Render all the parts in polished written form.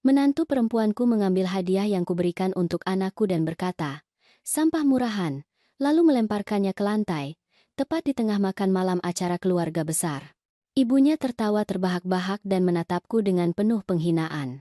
Menantu perempuanku mengambil hadiah yang kuberikan untuk anakku dan berkata, "Sampah murahan," lalu melemparkannya ke lantai, tepat di tengah makan malam acara keluarga besar. Ibunya tertawa terbahak-bahak dan menatapku dengan penuh penghinaan.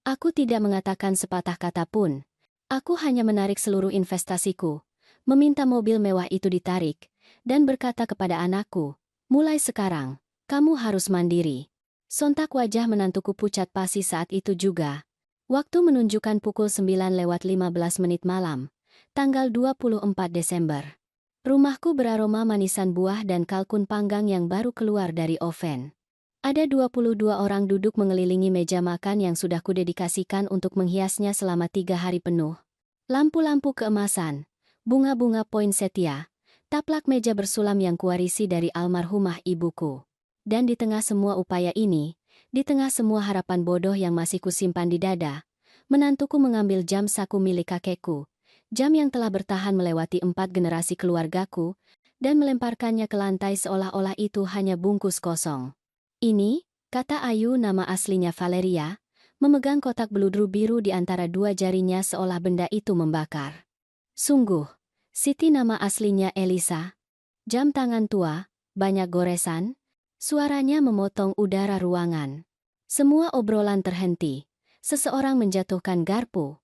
Aku tidak mengatakan sepatah kata pun. Aku hanya menarik seluruh investasiku, meminta mobil mewah itu ditarik, dan berkata kepada anakku, "Mulai sekarang, kamu harus mandiri." Sontak wajah menantuku pucat pasi saat itu juga. Waktu menunjukkan pukul 9:15 malam, tanggal 24 Desember. Rumahku beraroma manisan buah dan kalkun panggang yang baru keluar dari oven. Ada 22 orang duduk mengelilingi meja makan yang sudah kudedikasikan untuk menghiasnya selama 3 hari penuh. Lampu-lampu keemasan, bunga-bunga poinsettia, taplak meja bersulam yang kuwarisi dari almarhumah ibuku. Dan di tengah semua upaya ini, di tengah semua harapan bodoh yang masih kusimpan di dada, menantuku mengambil jam saku milik kakekku, jam yang telah bertahan melewati 4 generasi keluargaku, dan melemparkannya ke lantai seolah-olah itu hanya bungkus kosong. "Ini," kata Ayu, nama aslinya Valeria, memegang kotak beludru biru di antara dua jarinya seolah benda itu membakar. "Sungguh." Siti, nama aslinya Elisa. Jam tangan tua, banyak goresan. Suaranya memotong udara ruangan. Semua obrolan terhenti. Seseorang menjatuhkan garpu.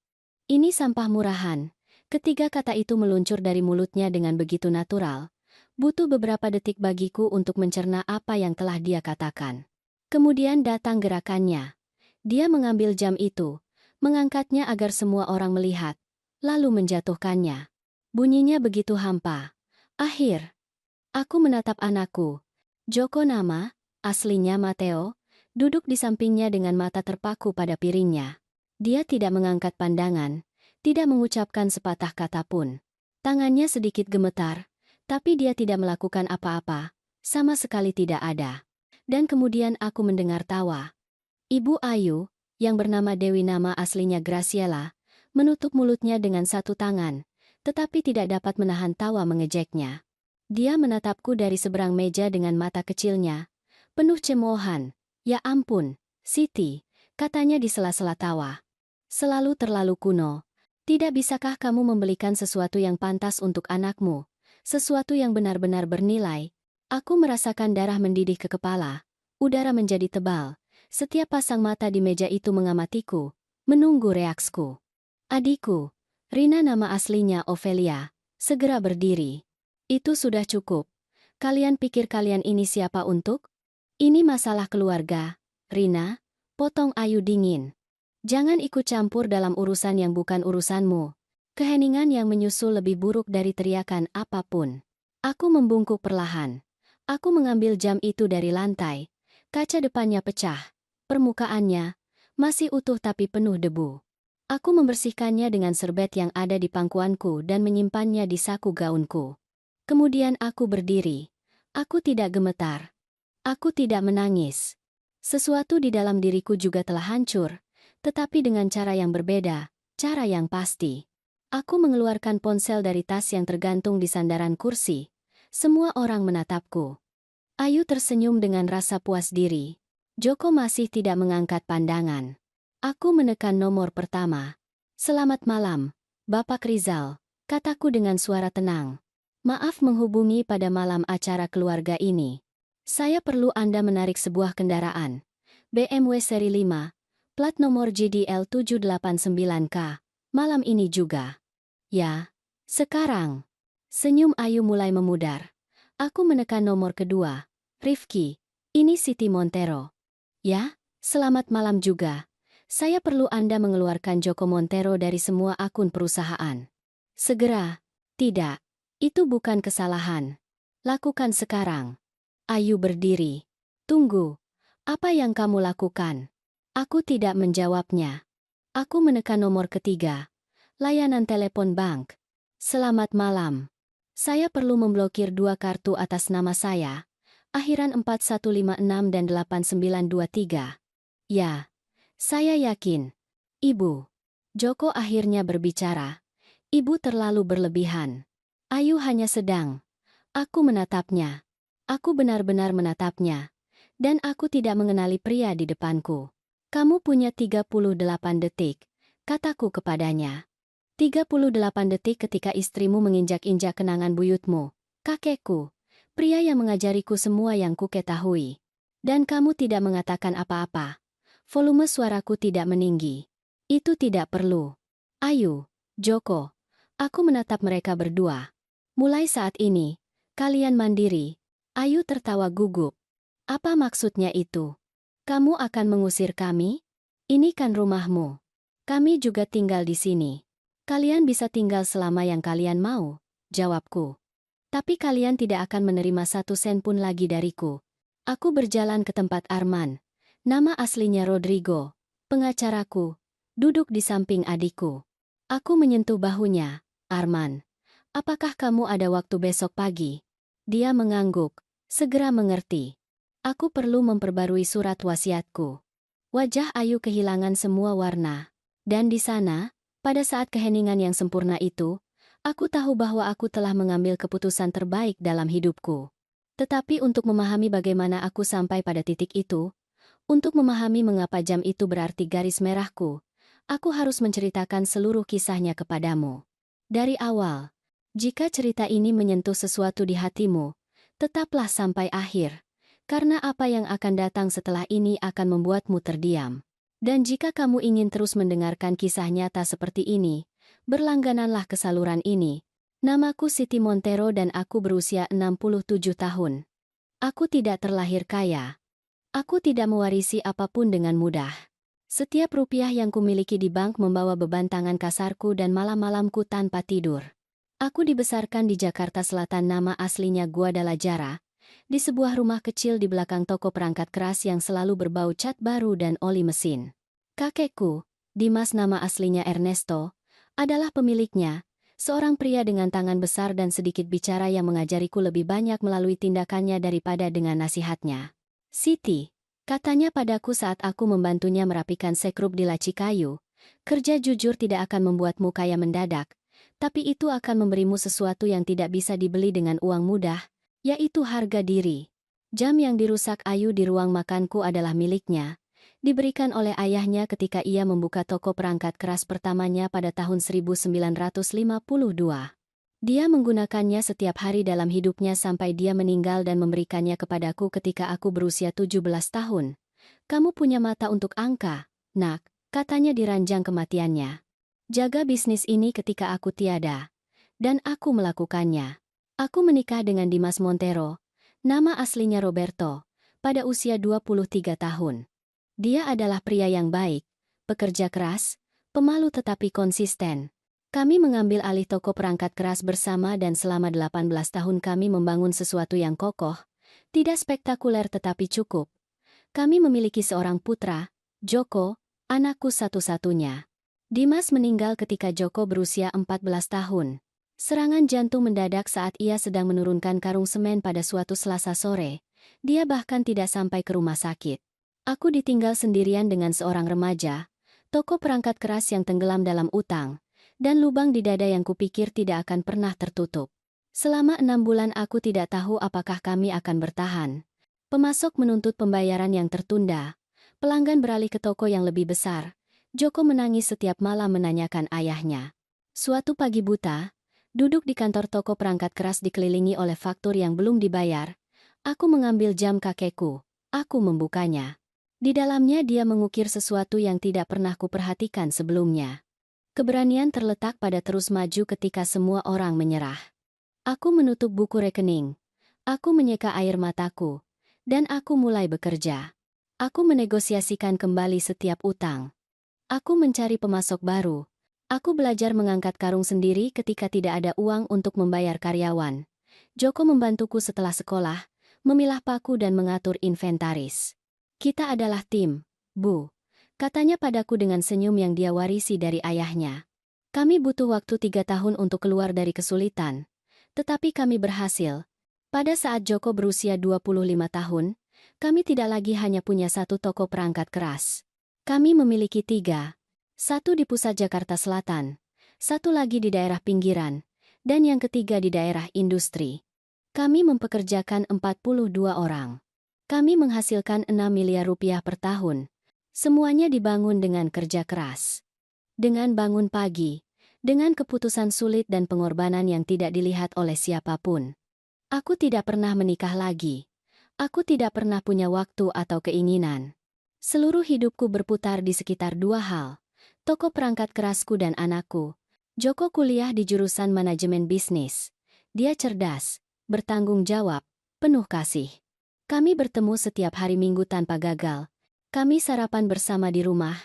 "Ini sampah murahan." Ketiga kata itu meluncur dari mulutnya dengan begitu natural. Butuh beberapa detik bagiku untuk mencerna apa yang telah dia katakan. Kemudian datang gerakannya. Dia mengambil jam itu, mengangkatnya agar semua orang melihat, lalu menjatuhkannya. Bunyinya begitu hampa. Aku menatap anakku. Joko, nama aslinya Matteo, duduk di sampingnya dengan mata terpaku pada piringnya. Dia tidak mengangkat pandangan, tidak mengucapkan sepatah kata pun. Tangannya sedikit gemetar, tapi dia tidak melakukan apa-apa, sama sekali tidak ada. Dan kemudian aku mendengar tawa. Ibu Ayu, yang bernama Dewi, nama aslinya Graciela, menutup mulutnya dengan satu tangan, tetapi tidak dapat menahan tawa mengejeknya. Dia menatapku dari seberang meja dengan mata kecilnya, penuh cemoohan. "Ya ampun, Siti," katanya di sela-sela tawa. "Selalu terlalu kuno. Tidak bisakah kamu membelikan sesuatu yang pantas untuk anakmu? Sesuatu yang benar-benar bernilai?" Aku merasakan darah mendidih ke kepala. Udara menjadi tebal. Setiap pasang mata di meja itu mengamatiku, menunggu reaksiku. Adikku, Rina, nama aslinya Ovelia, segera berdiri. "Itu sudah cukup. Kalian pikir kalian ini siapa untuk? Ini masalah keluarga, Rina," potong Ayu dingin. "Jangan ikut campur dalam urusan yang bukan urusanmu." Keheningan yang menyusul lebih buruk dari teriakan apapun. Aku membungkuk perlahan. Aku mengambil jam itu dari lantai. Kaca depannya pecah. Permukaannya masih utuh tapi penuh debu. Aku membersihkannya dengan serbet yang ada di pangkuanku dan menyimpannya di saku gaunku. Kemudian aku berdiri. Aku tidak gemetar. Aku tidak menangis. Sesuatu di dalam diriku juga telah hancur, tetapi dengan cara yang berbeda, cara yang pasti. Aku mengeluarkan ponsel dari tas yang tergantung di sandaran kursi. Semua orang menatapku. Ayu tersenyum dengan rasa puas diri. Joko masih tidak mengangkat pandangan. Aku menekan nomor pertama. "Selamat malam, Bapak Rizal," kataku dengan suara tenang. "Maaf menghubungi pada malam acara keluarga ini. Saya perlu Anda menarik sebuah kendaraan. BMW seri 5, plat nomor JDL 789K, malam ini juga." "Ya, sekarang." Senyum Ayu mulai memudar. Aku menekan nomor kedua. "Rifki, ini Siti Montero." "Ya, selamat malam juga. Saya perlu Anda mengeluarkan Joko Montero dari semua akun perusahaan. Segera." "Tidak. Itu bukan kesalahan. Lakukan sekarang." Ayu berdiri. "Tunggu. Apa yang kamu lakukan?" Aku tidak menjawabnya. Aku menekan nomor ketiga. Layanan telepon bank. "Selamat malam. Saya perlu memblokir 2 kartu atas nama saya. Akhiran 4156 dan 8923. "Ya, saya yakin, Ibu." Joko akhirnya berbicara. "Ibu terlalu berlebihan. Ayu hanya sedang." Aku menatapnya. Aku benar-benar menatapnya. Dan aku tidak mengenali pria di depanku. Kamu punya 38 detik, kataku kepadanya. 38 detik ketika istrimu menginjak-injak kenangan buyutmu, kakekku, pria yang mengajariku semua yang kuketahui. Dan kamu tidak mengatakan apa-apa. Volume suaraku tidak meninggi. Itu tidak perlu. Ayu, Joko, aku menatap mereka berdua. Mulai saat ini, kalian mandiri. Ayu tertawa gugup. Apa maksudnya itu? Kamu akan mengusir kami? Ini kan rumahmu. Kami juga tinggal di sini. Kalian bisa tinggal selama yang kalian mau, jawabku. Tapi kalian tidak akan menerima 1 sen pun lagi dariku. Aku berjalan ke tempat Arman. Nama aslinya Rodrigo, pengacaraku, duduk di samping adikku. Aku menyentuh bahunya. Arman, apakah kamu ada waktu besok pagi? Dia mengangguk, segera mengerti. Aku perlu memperbarui surat wasiatku. Wajah Ayu kehilangan semua warna. Dan di sana, pada saat keheningan yang sempurna itu, aku tahu bahwa aku telah mengambil keputusan terbaik dalam hidupku. Tetapi untuk memahami bagaimana aku sampai pada titik itu, untuk memahami mengapa jam itu berarti garis merahku, aku harus menceritakan seluruh kisahnya kepadamu. Dari awal, jika cerita ini menyentuh sesuatu di hatimu, tetaplah sampai akhir. Karena apa yang akan datang setelah ini akan membuatmu terdiam. Dan jika kamu ingin terus mendengarkan kisah nyata seperti ini, berlanggananlah ke saluran ini. Namaku Siti Montero dan aku berusia 67 tahun. Aku tidak terlahir kaya. Aku tidak mewarisi apapun dengan mudah. Setiap rupiah yang kumiliki di bank membawa beban tangan kasarku dan malam-malamku tanpa tidur. Aku dibesarkan di Jakarta Selatan, nama aslinya Guadalajara, di sebuah rumah kecil di belakang toko perangkat keras yang selalu berbau cat baru dan oli mesin. Kakekku, Dimas nama aslinya Ernesto, adalah pemiliknya, seorang pria dengan tangan besar dan sedikit bicara yang mengajariku lebih banyak melalui tindakannya daripada dengan nasihatnya. Siti, katanya padaku saat aku membantunya merapikan sekrup di laci kayu, kerja jujur tidak akan membuatmu kaya mendadak, tapi itu akan memberimu sesuatu yang tidak bisa dibeli dengan uang mudah, yaitu harga diri. Jam yang dirusak Ayu di ruang makanku adalah miliknya, diberikan oleh ayahnya ketika ia membuka toko perangkat keras pertamanya pada tahun 1952. Dia menggunakannya setiap hari dalam hidupnya sampai dia meninggal dan memberikannya kepadaku ketika aku berusia 17 tahun. Kamu punya mata untuk angka, nak, katanya di ranjang kematiannya. Jaga bisnis ini ketika aku tiada. Dan aku melakukannya. Aku menikah dengan Dimas Montero, nama aslinya Roberto, pada usia 23 tahun. Dia adalah pria yang baik, pekerja keras, pemalu tetapi konsisten. Kami mengambil alih toko perangkat keras bersama dan selama 18 tahun kami membangun sesuatu yang kokoh, tidak spektakuler tetapi cukup. Kami memiliki seorang putra, Joko, anakku satu-satunya. Dimas meninggal ketika Joko berusia 14 tahun. Serangan jantung mendadak saat ia sedang menurunkan karung semen pada suatu Selasa sore. Dia bahkan tidak sampai ke rumah sakit. Aku ditinggal sendirian dengan seorang remaja, toko perangkat keras yang tenggelam dalam utang, dan lubang di dada yang kupikir tidak akan pernah tertutup. Selama 6 bulan aku tidak tahu apakah kami akan bertahan. Pemasok menuntut pembayaran yang tertunda. Pelanggan beralih ke toko yang lebih besar. Joko menangis setiap malam menanyakan ayahnya. Suatu pagi buta, duduk di kantor toko perangkat keras dikelilingi oleh faktur yang belum dibayar, aku mengambil jam kakekku. Aku membukanya. Di dalamnya dia mengukir sesuatu yang tidak pernah kuperhatikan sebelumnya. Keberanian terletak pada terus maju ketika semua orang menyerah. Aku menutup buku rekening. Aku menyeka air mataku. Dan aku mulai bekerja. Aku menegosiasikan kembali setiap utang. Aku mencari pemasok baru. Aku belajar mengangkat karung sendiri ketika tidak ada uang untuk membayar karyawan. Joko membantuku setelah sekolah, memilah paku dan mengatur inventaris. Kita adalah tim, Bu, katanya padaku dengan senyum yang dia warisi dari ayahnya. Kami butuh waktu 3 tahun untuk keluar dari kesulitan. Tetapi kami berhasil. Pada saat Joko berusia 25 tahun, kami tidak lagi hanya punya satu toko perangkat keras. Kami memiliki 3. Satu di pusat Jakarta Selatan, satu lagi di daerah pinggiran, dan yang ketiga di daerah industri. Kami mempekerjakan 42 orang. Kami menghasilkan 6 miliar rupiah per tahun. Semuanya dibangun dengan kerja keras. Dengan bangun pagi, dengan keputusan sulit dan pengorbanan yang tidak dilihat oleh siapapun. Aku tidak pernah menikah lagi. Aku tidak pernah punya waktu atau keinginan. Seluruh hidupku berputar di sekitar dua hal. Toko perangkat kerasku dan anakku. Joko kuliah di jurusan manajemen bisnis. Dia cerdas, bertanggung jawab, penuh kasih. Kami bertemu setiap hari Minggu tanpa gagal. Kami sarapan bersama di rumah,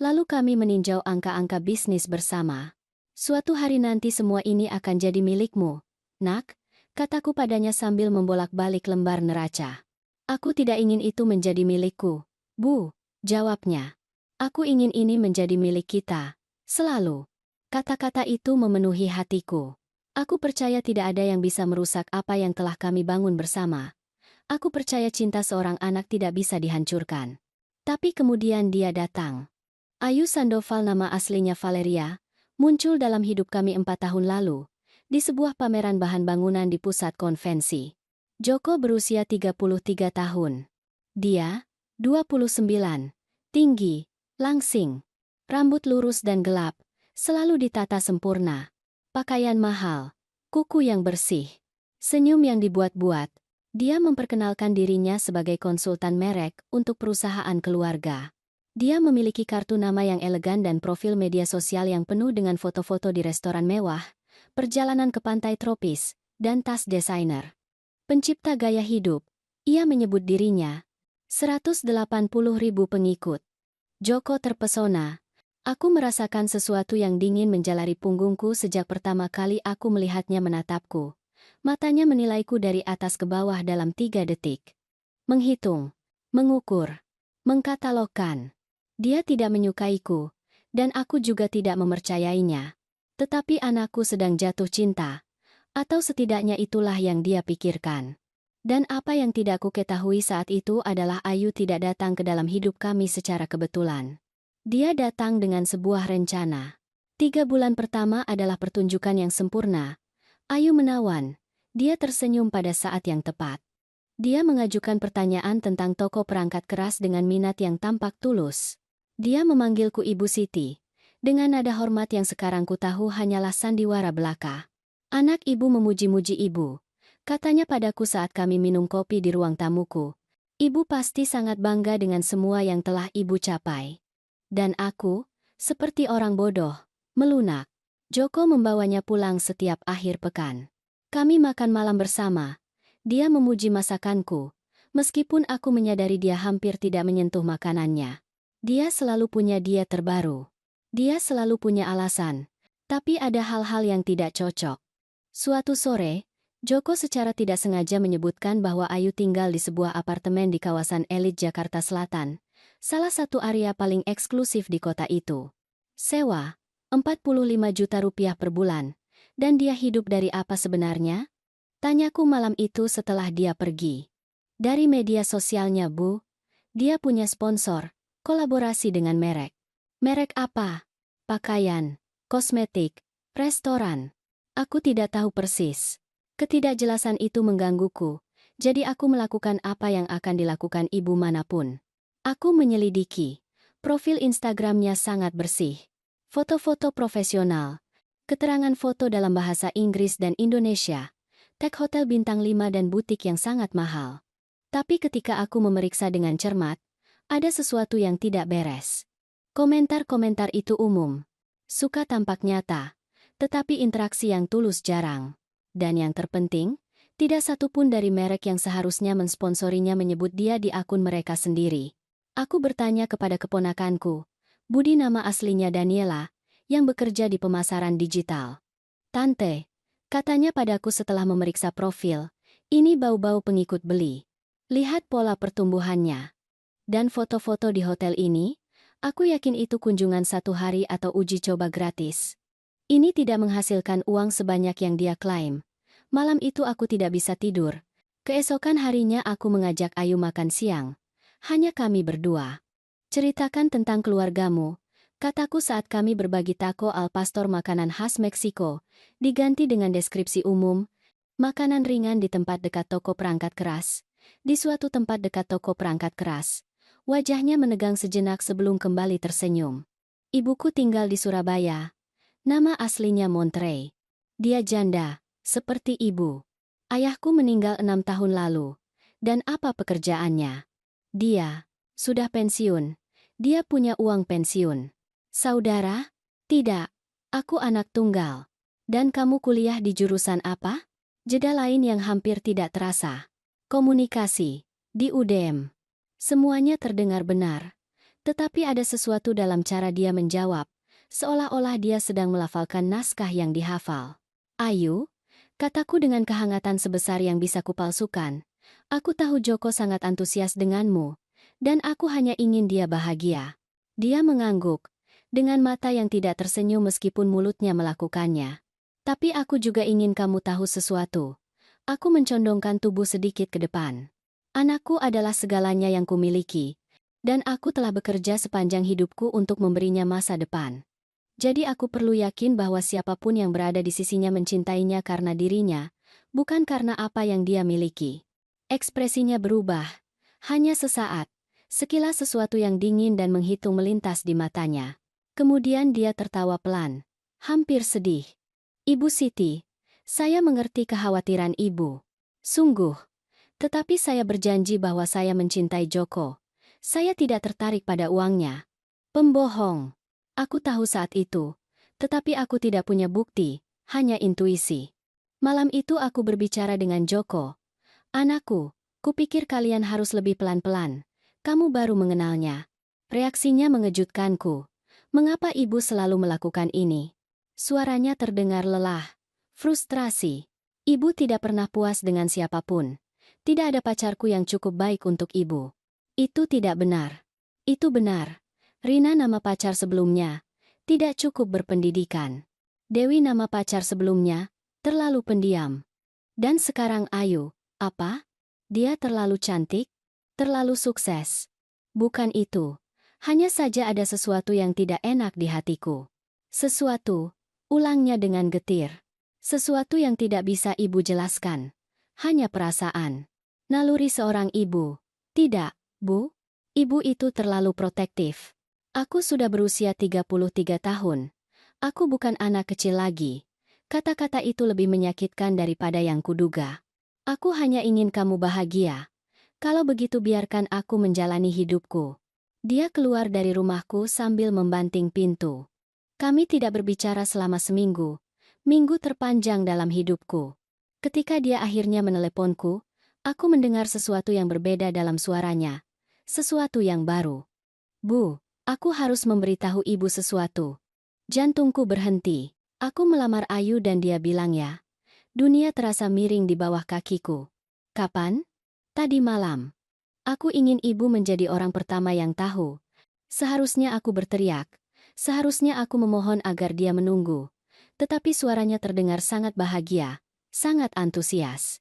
lalu kami meninjau angka-angka bisnis bersama. Suatu hari nanti semua ini akan jadi milikmu, nak, kataku padanya sambil membolak-balik lembar neraca. Aku tidak ingin itu menjadi milikku, Bu, jawabnya. Aku ingin ini menjadi milik kita, selalu. Kata-kata itu memenuhi hatiku. Aku percaya tidak ada yang bisa merusak apa yang telah kami bangun bersama. Aku percaya cinta seorang anak tidak bisa dihancurkan. Tapi kemudian dia datang. Ayu Sandoval, nama aslinya Valeria, muncul dalam hidup kami 4 tahun lalu, di sebuah pameran bahan bangunan di pusat konvensi. Joko berusia 33 tahun. Dia, 29, tinggi, langsing, rambut lurus dan gelap, selalu ditata sempurna. Pakaian mahal, kuku yang bersih, senyum yang dibuat-buat. Dia memperkenalkan dirinya sebagai konsultan merek untuk perusahaan keluarga. Dia memiliki kartu nama yang elegan dan profil media sosial yang penuh dengan foto-foto di restoran mewah, perjalanan ke pantai tropis, dan tas desainer. Pencipta gaya hidup, ia menyebut dirinya. 180.000 pengikut. Joko terpesona. Aku merasakan sesuatu yang dingin menjalari punggungku sejak pertama kali aku melihatnya menatapku. Matanya menilaiku dari atas ke bawah dalam 3 detik. Menghitung, mengukur, mengkatalogkan. Dia tidak menyukaiku, dan aku juga tidak mempercayainya. Tetapi anakku sedang jatuh cinta, atau setidaknya itulah yang dia pikirkan. Dan apa yang tidak ku ketahui saat itu adalah Ayu tidak datang ke dalam hidup kami secara kebetulan. Dia datang dengan sebuah rencana. 3 bulan pertama adalah pertunjukan yang sempurna. Ayu menawan, dia tersenyum pada saat yang tepat. Dia mengajukan pertanyaan tentang toko perangkat keras dengan minat yang tampak tulus. Dia memanggilku Ibu Siti, dengan nada hormat yang sekarang ku tahu hanyalah sandiwara belaka. Anak ibu memuji-muji ibu, katanya padaku saat kami minum kopi di ruang tamuku. Ibu pasti sangat bangga dengan semua yang telah ibu capai. Dan aku, seperti orang bodoh, melunak. Joko membawanya pulang setiap akhir pekan. Kami makan malam bersama. Dia memuji masakanku, meskipun aku menyadari dia hampir tidak menyentuh makanannya. Dia selalu punya diet terbaru. Dia selalu punya alasan, tapi ada hal-hal yang tidak cocok. Suatu sore, Joko secara tidak sengaja menyebutkan bahwa Ayu tinggal di sebuah apartemen di kawasan elit Jakarta Selatan, salah satu area paling eksklusif di kota itu. Sewa, 45 juta rupiah per bulan, dan dia hidup dari apa sebenarnya? Tanyaku malam itu setelah dia pergi. Dari media sosialnya, Bu. Dia punya sponsor, kolaborasi dengan merek. Merek apa? Pakaian, kosmetik, restoran. Aku tidak tahu persis. Ketidakjelasan itu menggangguku, jadi aku melakukan apa yang akan dilakukan ibu manapun. Aku menyelidiki. Profil Instagramnya sangat bersih. Foto-foto profesional. Keterangan foto dalam bahasa Inggris dan Indonesia. Tag hotel bintang 5 dan butik yang sangat mahal. Tapi ketika aku memeriksa dengan cermat, ada sesuatu yang tidak beres. Komentar-komentar itu umum. Suka tampak nyata, tetapi interaksi yang tulus jarang. Dan yang terpenting, tidak satupun dari merek yang seharusnya mensponsorinya menyebut dia di akun mereka sendiri. Aku bertanya kepada keponakanku, Budi nama aslinya Daniela, yang bekerja di pemasaran digital. Tante, katanya padaku setelah memeriksa profil, ini bau-bau pengikut beli. Lihat pola pertumbuhannya. Dan foto-foto di hotel ini, aku yakin itu kunjungan 1 hari atau uji coba gratis. Ini tidak menghasilkan uang sebanyak yang dia klaim. Malam itu aku tidak bisa tidur. Keesokan harinya aku mengajak Ayu makan siang. Hanya kami berdua. Ceritakan tentang keluargamu, kataku saat kami berbagi taco al pastor, makanan khas Meksiko, diganti dengan deskripsi umum, makanan ringan di tempat dekat toko perangkat keras. Di suatu tempat dekat toko perangkat keras, Wajahnya menegang sejenak sebelum kembali tersenyum. Ibuku tinggal di Surabaya. Nama aslinya Montrey. Dia janda, seperti ibu. Ayahku meninggal 6 tahun lalu. Dan apa pekerjaannya? Dia sudah pensiun. Dia punya uang pensiun. Saudara? Tidak. Aku anak tunggal. Dan kamu kuliah di jurusan apa? Jeda lain yang hampir tidak terasa. Komunikasi. Di UDM. Semuanya terdengar benar. Tetapi ada sesuatu dalam cara dia menjawab. Seolah-olah dia sedang melafalkan naskah yang dihafal. Ayu, kataku dengan kehangatan sebesar yang bisa kupalsukan. Aku tahu Joko sangat antusias denganmu. Dan aku hanya ingin dia bahagia. Dia mengangguk. Dengan mata yang tidak tersenyum meskipun mulutnya melakukannya. Tapi aku juga ingin kamu tahu sesuatu. Aku mencondongkan tubuh sedikit ke depan. Anakku adalah segalanya yang kumiliki. Dan aku telah bekerja sepanjang hidupku untuk memberinya masa depan. Jadi aku perlu yakin bahwa siapapun yang berada di sisinya mencintainya karena dirinya, bukan karena apa yang dia miliki. Ekspresinya berubah. Hanya sesaat. Sekilas sesuatu yang dingin dan menghitung melintas di matanya. Kemudian dia tertawa pelan. Hampir sedih. Ibu Siti, saya mengerti kekhawatiran ibu. Sungguh. Tetapi saya berjanji bahwa saya mencintai Joko. Saya tidak tertarik pada uangnya. Pembohong. Aku tahu saat itu, tetapi aku tidak punya bukti, hanya intuisi. Malam itu aku berbicara dengan Joko. Anakku, kupikir kalian harus lebih pelan-pelan. Kamu baru mengenalnya. Reaksinya mengejutkanku. Mengapa ibu selalu melakukan ini? Suaranya terdengar lelah, frustrasi. Ibu tidak pernah puas dengan siapapun. Tidak ada pacarku yang cukup baik untuk ibu. Itu tidak benar. Itu benar. Rina nama pacar sebelumnya, tidak cukup berpendidikan. Dewi nama pacar sebelumnya, terlalu pendiam. Dan sekarang Ayu, apa? Dia terlalu cantik? Terlalu sukses? Bukan itu. Hanya saja ada sesuatu yang tidak enak di hatiku. Sesuatu, ulangnya dengan getir. Sesuatu yang tidak bisa ibu jelaskan. Hanya perasaan. Naluri seorang ibu. Tidak, Bu. Ibu itu terlalu protektif. Aku sudah berusia 33 tahun. Aku bukan anak kecil lagi. Kata-kata itu lebih menyakitkan daripada yang kuduga. Aku hanya ingin kamu bahagia. Kalau begitu biarkan aku menjalani hidupku. Dia keluar dari rumahku sambil membanting pintu. Kami tidak berbicara selama seminggu. Minggu terpanjang dalam hidupku. Ketika dia akhirnya meneleponku, aku mendengar sesuatu yang berbeda dalam suaranya. Sesuatu yang baru. Bu. Aku harus memberitahu ibu sesuatu. Jantungku berhenti. Aku melamar Ayu dan dia bilang ya. Dunia terasa miring di bawah kakiku. Kapan? Tadi malam. Aku ingin ibu menjadi orang pertama yang tahu. Seharusnya aku berteriak. Seharusnya aku memohon agar dia menunggu. Tetapi suaranya terdengar sangat bahagia. Sangat antusias.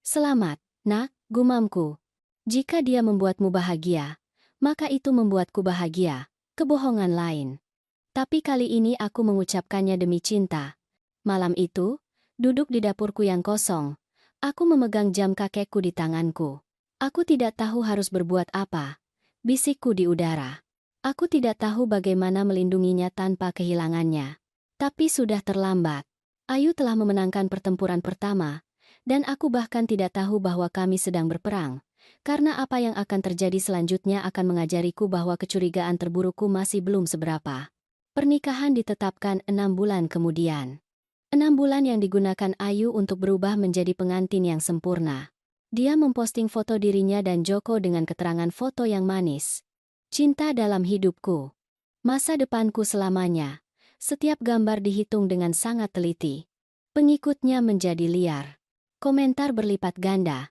Selamat, nak, gumamku. Jika dia membuatmu bahagia, maka itu membuatku bahagia. Kebohongan lain. Tapi kali ini aku mengucapkannya demi cinta. Malam itu, duduk di dapurku yang kosong, aku memegang jam kakekku di tanganku. Aku tidak tahu harus berbuat apa. Bisikku di udara. Aku tidak tahu bagaimana melindunginya tanpa kehilangannya. Tapi sudah terlambat. Ayu telah memenangkan pertempuran pertama, dan aku bahkan tidak tahu bahwa kami sedang berperang. Karena apa yang akan terjadi selanjutnya akan mengajariku bahwa kecurigaan terburukku masih belum seberapa. Pernikahan ditetapkan 6 bulan kemudian. 6 bulan yang digunakan Ayu untuk berubah menjadi pengantin yang sempurna. Dia memposting foto dirinya dan Joko dengan keterangan foto yang manis. Cinta dalam hidupku. Masa depanku selamanya. Setiap gambar dihitung dengan sangat teliti. Pengikutnya menjadi liar. Komentar berlipat ganda.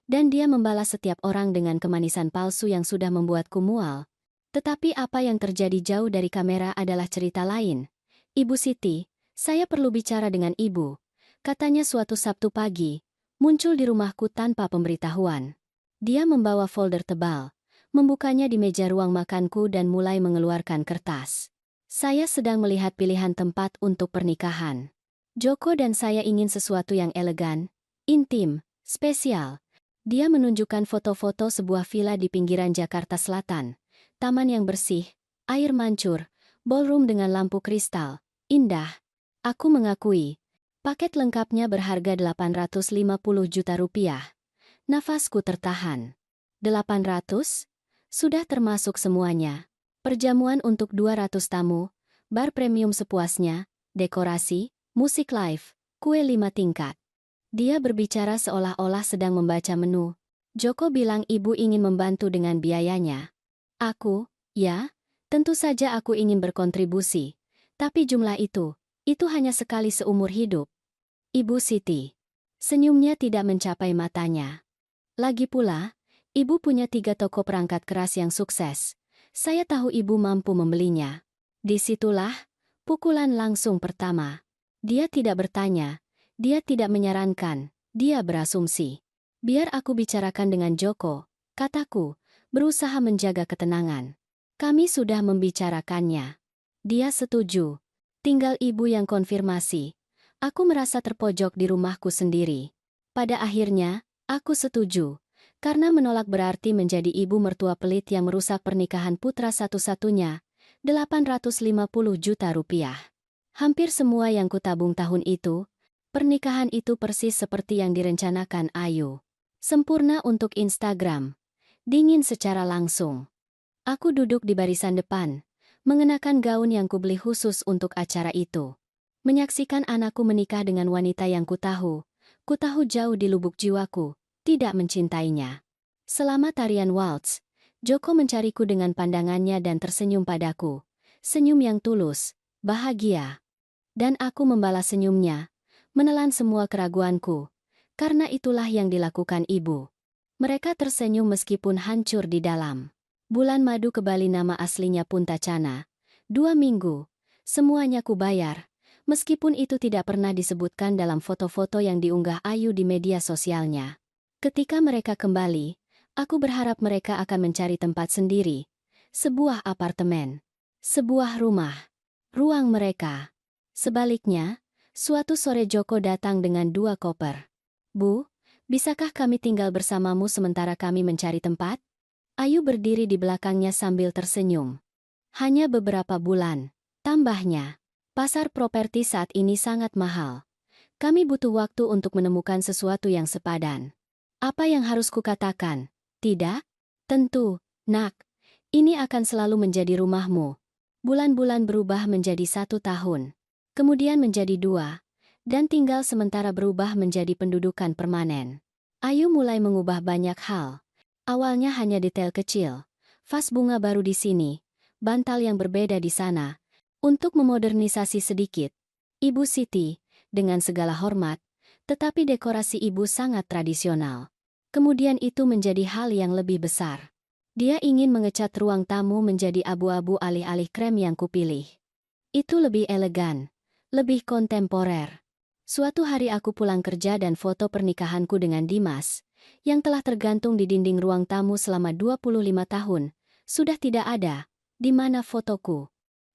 Dan dia membalas setiap orang dengan kemanisan palsu yang sudah membuatku mual. Tetapi apa yang terjadi jauh dari kamera adalah cerita lain. Ibu Siti, saya perlu bicara dengan ibu. Katanya suatu Sabtu pagi, muncul di rumahku tanpa pemberitahuan. Dia membawa folder tebal, membukanya di meja ruang makanku dan mulai mengeluarkan kertas. Saya sedang melihat pilihan tempat untuk pernikahan. Joko dan saya ingin sesuatu yang elegan, intim, spesial. Dia menunjukkan foto-foto sebuah villa di pinggiran Jakarta Selatan, taman yang bersih, air mancur, ballroom dengan lampu kristal. Indah. Aku mengakui. Paket lengkapnya berharga 850 juta rupiah. Nafasku tertahan. 800? Sudah termasuk semuanya. Perjamuan untuk 200 tamu, bar premium sepuasnya, dekorasi, musik live, kue 5 tingkat. Dia berbicara seolah-olah sedang membaca menu. Joko bilang ibu ingin membantu dengan biayanya. Aku, ya, tentu saja aku ingin berkontribusi. Tapi jumlah itu hanya sekali seumur hidup. Ibu Siti. Senyumnya tidak mencapai matanya. Lagi pula, ibu punya 3 toko perangkat keras yang sukses. Saya tahu ibu mampu membelinya. Disitulah pukulan langsung pertama. Dia tidak bertanya, dia tidak menyarankan, dia berasumsi. Biar aku bicarakan dengan Joko, kataku, berusaha menjaga ketenangan. Kami sudah membicarakannya. Dia setuju. Tinggal ibu yang konfirmasi. Aku merasa terpojok di rumahku sendiri. Pada akhirnya, aku setuju. Karena menolak berarti menjadi ibu mertua pelit yang merusak pernikahan putra satu-satunya. 850 juta rupiah. Hampir semua yang kutabung tahun itu, pernikahan itu persis seperti yang direncanakan Ayu. Sempurna untuk Instagram. Dingin secara langsung. Aku duduk di barisan depan, mengenakan gaun yang kubeli khusus untuk acara itu. Menyaksikan anakku menikah dengan wanita yang kutahu jauh di lubuk jiwaku, tidak mencintainya. Selama tarian waltz, Joko mencariku dengan pandangannya dan tersenyum padaku. Senyum yang tulus, bahagia. Dan aku membalas senyumnya, menelan semua keraguanku. Karena itulah yang dilakukan ibu. Mereka tersenyum meskipun hancur di dalam. Bulan madu ke Bali nama aslinya Puntacana. 2 minggu. Semuanya kubayar. Meskipun itu tidak pernah disebutkan dalam foto-foto yang diunggah Ayu di media sosialnya. Ketika mereka kembali, aku berharap mereka akan mencari tempat sendiri. Sebuah apartemen. Sebuah rumah. Ruang mereka. Sebaliknya, suatu sore Joko datang dengan 2 koper. Bu, bisakah kami tinggal bersamamu sementara kami mencari tempat? Ayu berdiri di belakangnya sambil tersenyum. Hanya beberapa bulan. Tambahnya, pasar properti saat ini sangat mahal. Kami butuh waktu untuk menemukan sesuatu yang sepadan. Apa yang harus kukatakan? Tidak? Tentu, nak. Ini akan selalu menjadi rumahmu. Bulan-bulan berubah menjadi 1 tahun. Kemudian menjadi 2. Dan tinggal sementara berubah menjadi pendudukan permanen. Ayu mulai mengubah banyak hal. Awalnya hanya detail kecil. Vas bunga baru di sini. Bantal yang berbeda di sana. Untuk memodernisasi sedikit. Ibu Siti, dengan segala hormat, tetapi dekorasi ibu sangat tradisional. Kemudian itu menjadi hal yang lebih besar. Dia ingin mengecat ruang tamu menjadi abu-abu alih-alih krem yang kupilih. Itu lebih elegan, lebih kontemporer. Suatu hari aku pulang kerja dan foto pernikahanku dengan Dimas, yang telah tergantung di dinding ruang tamu selama 25 tahun, sudah tidak ada. Di mana fotoku?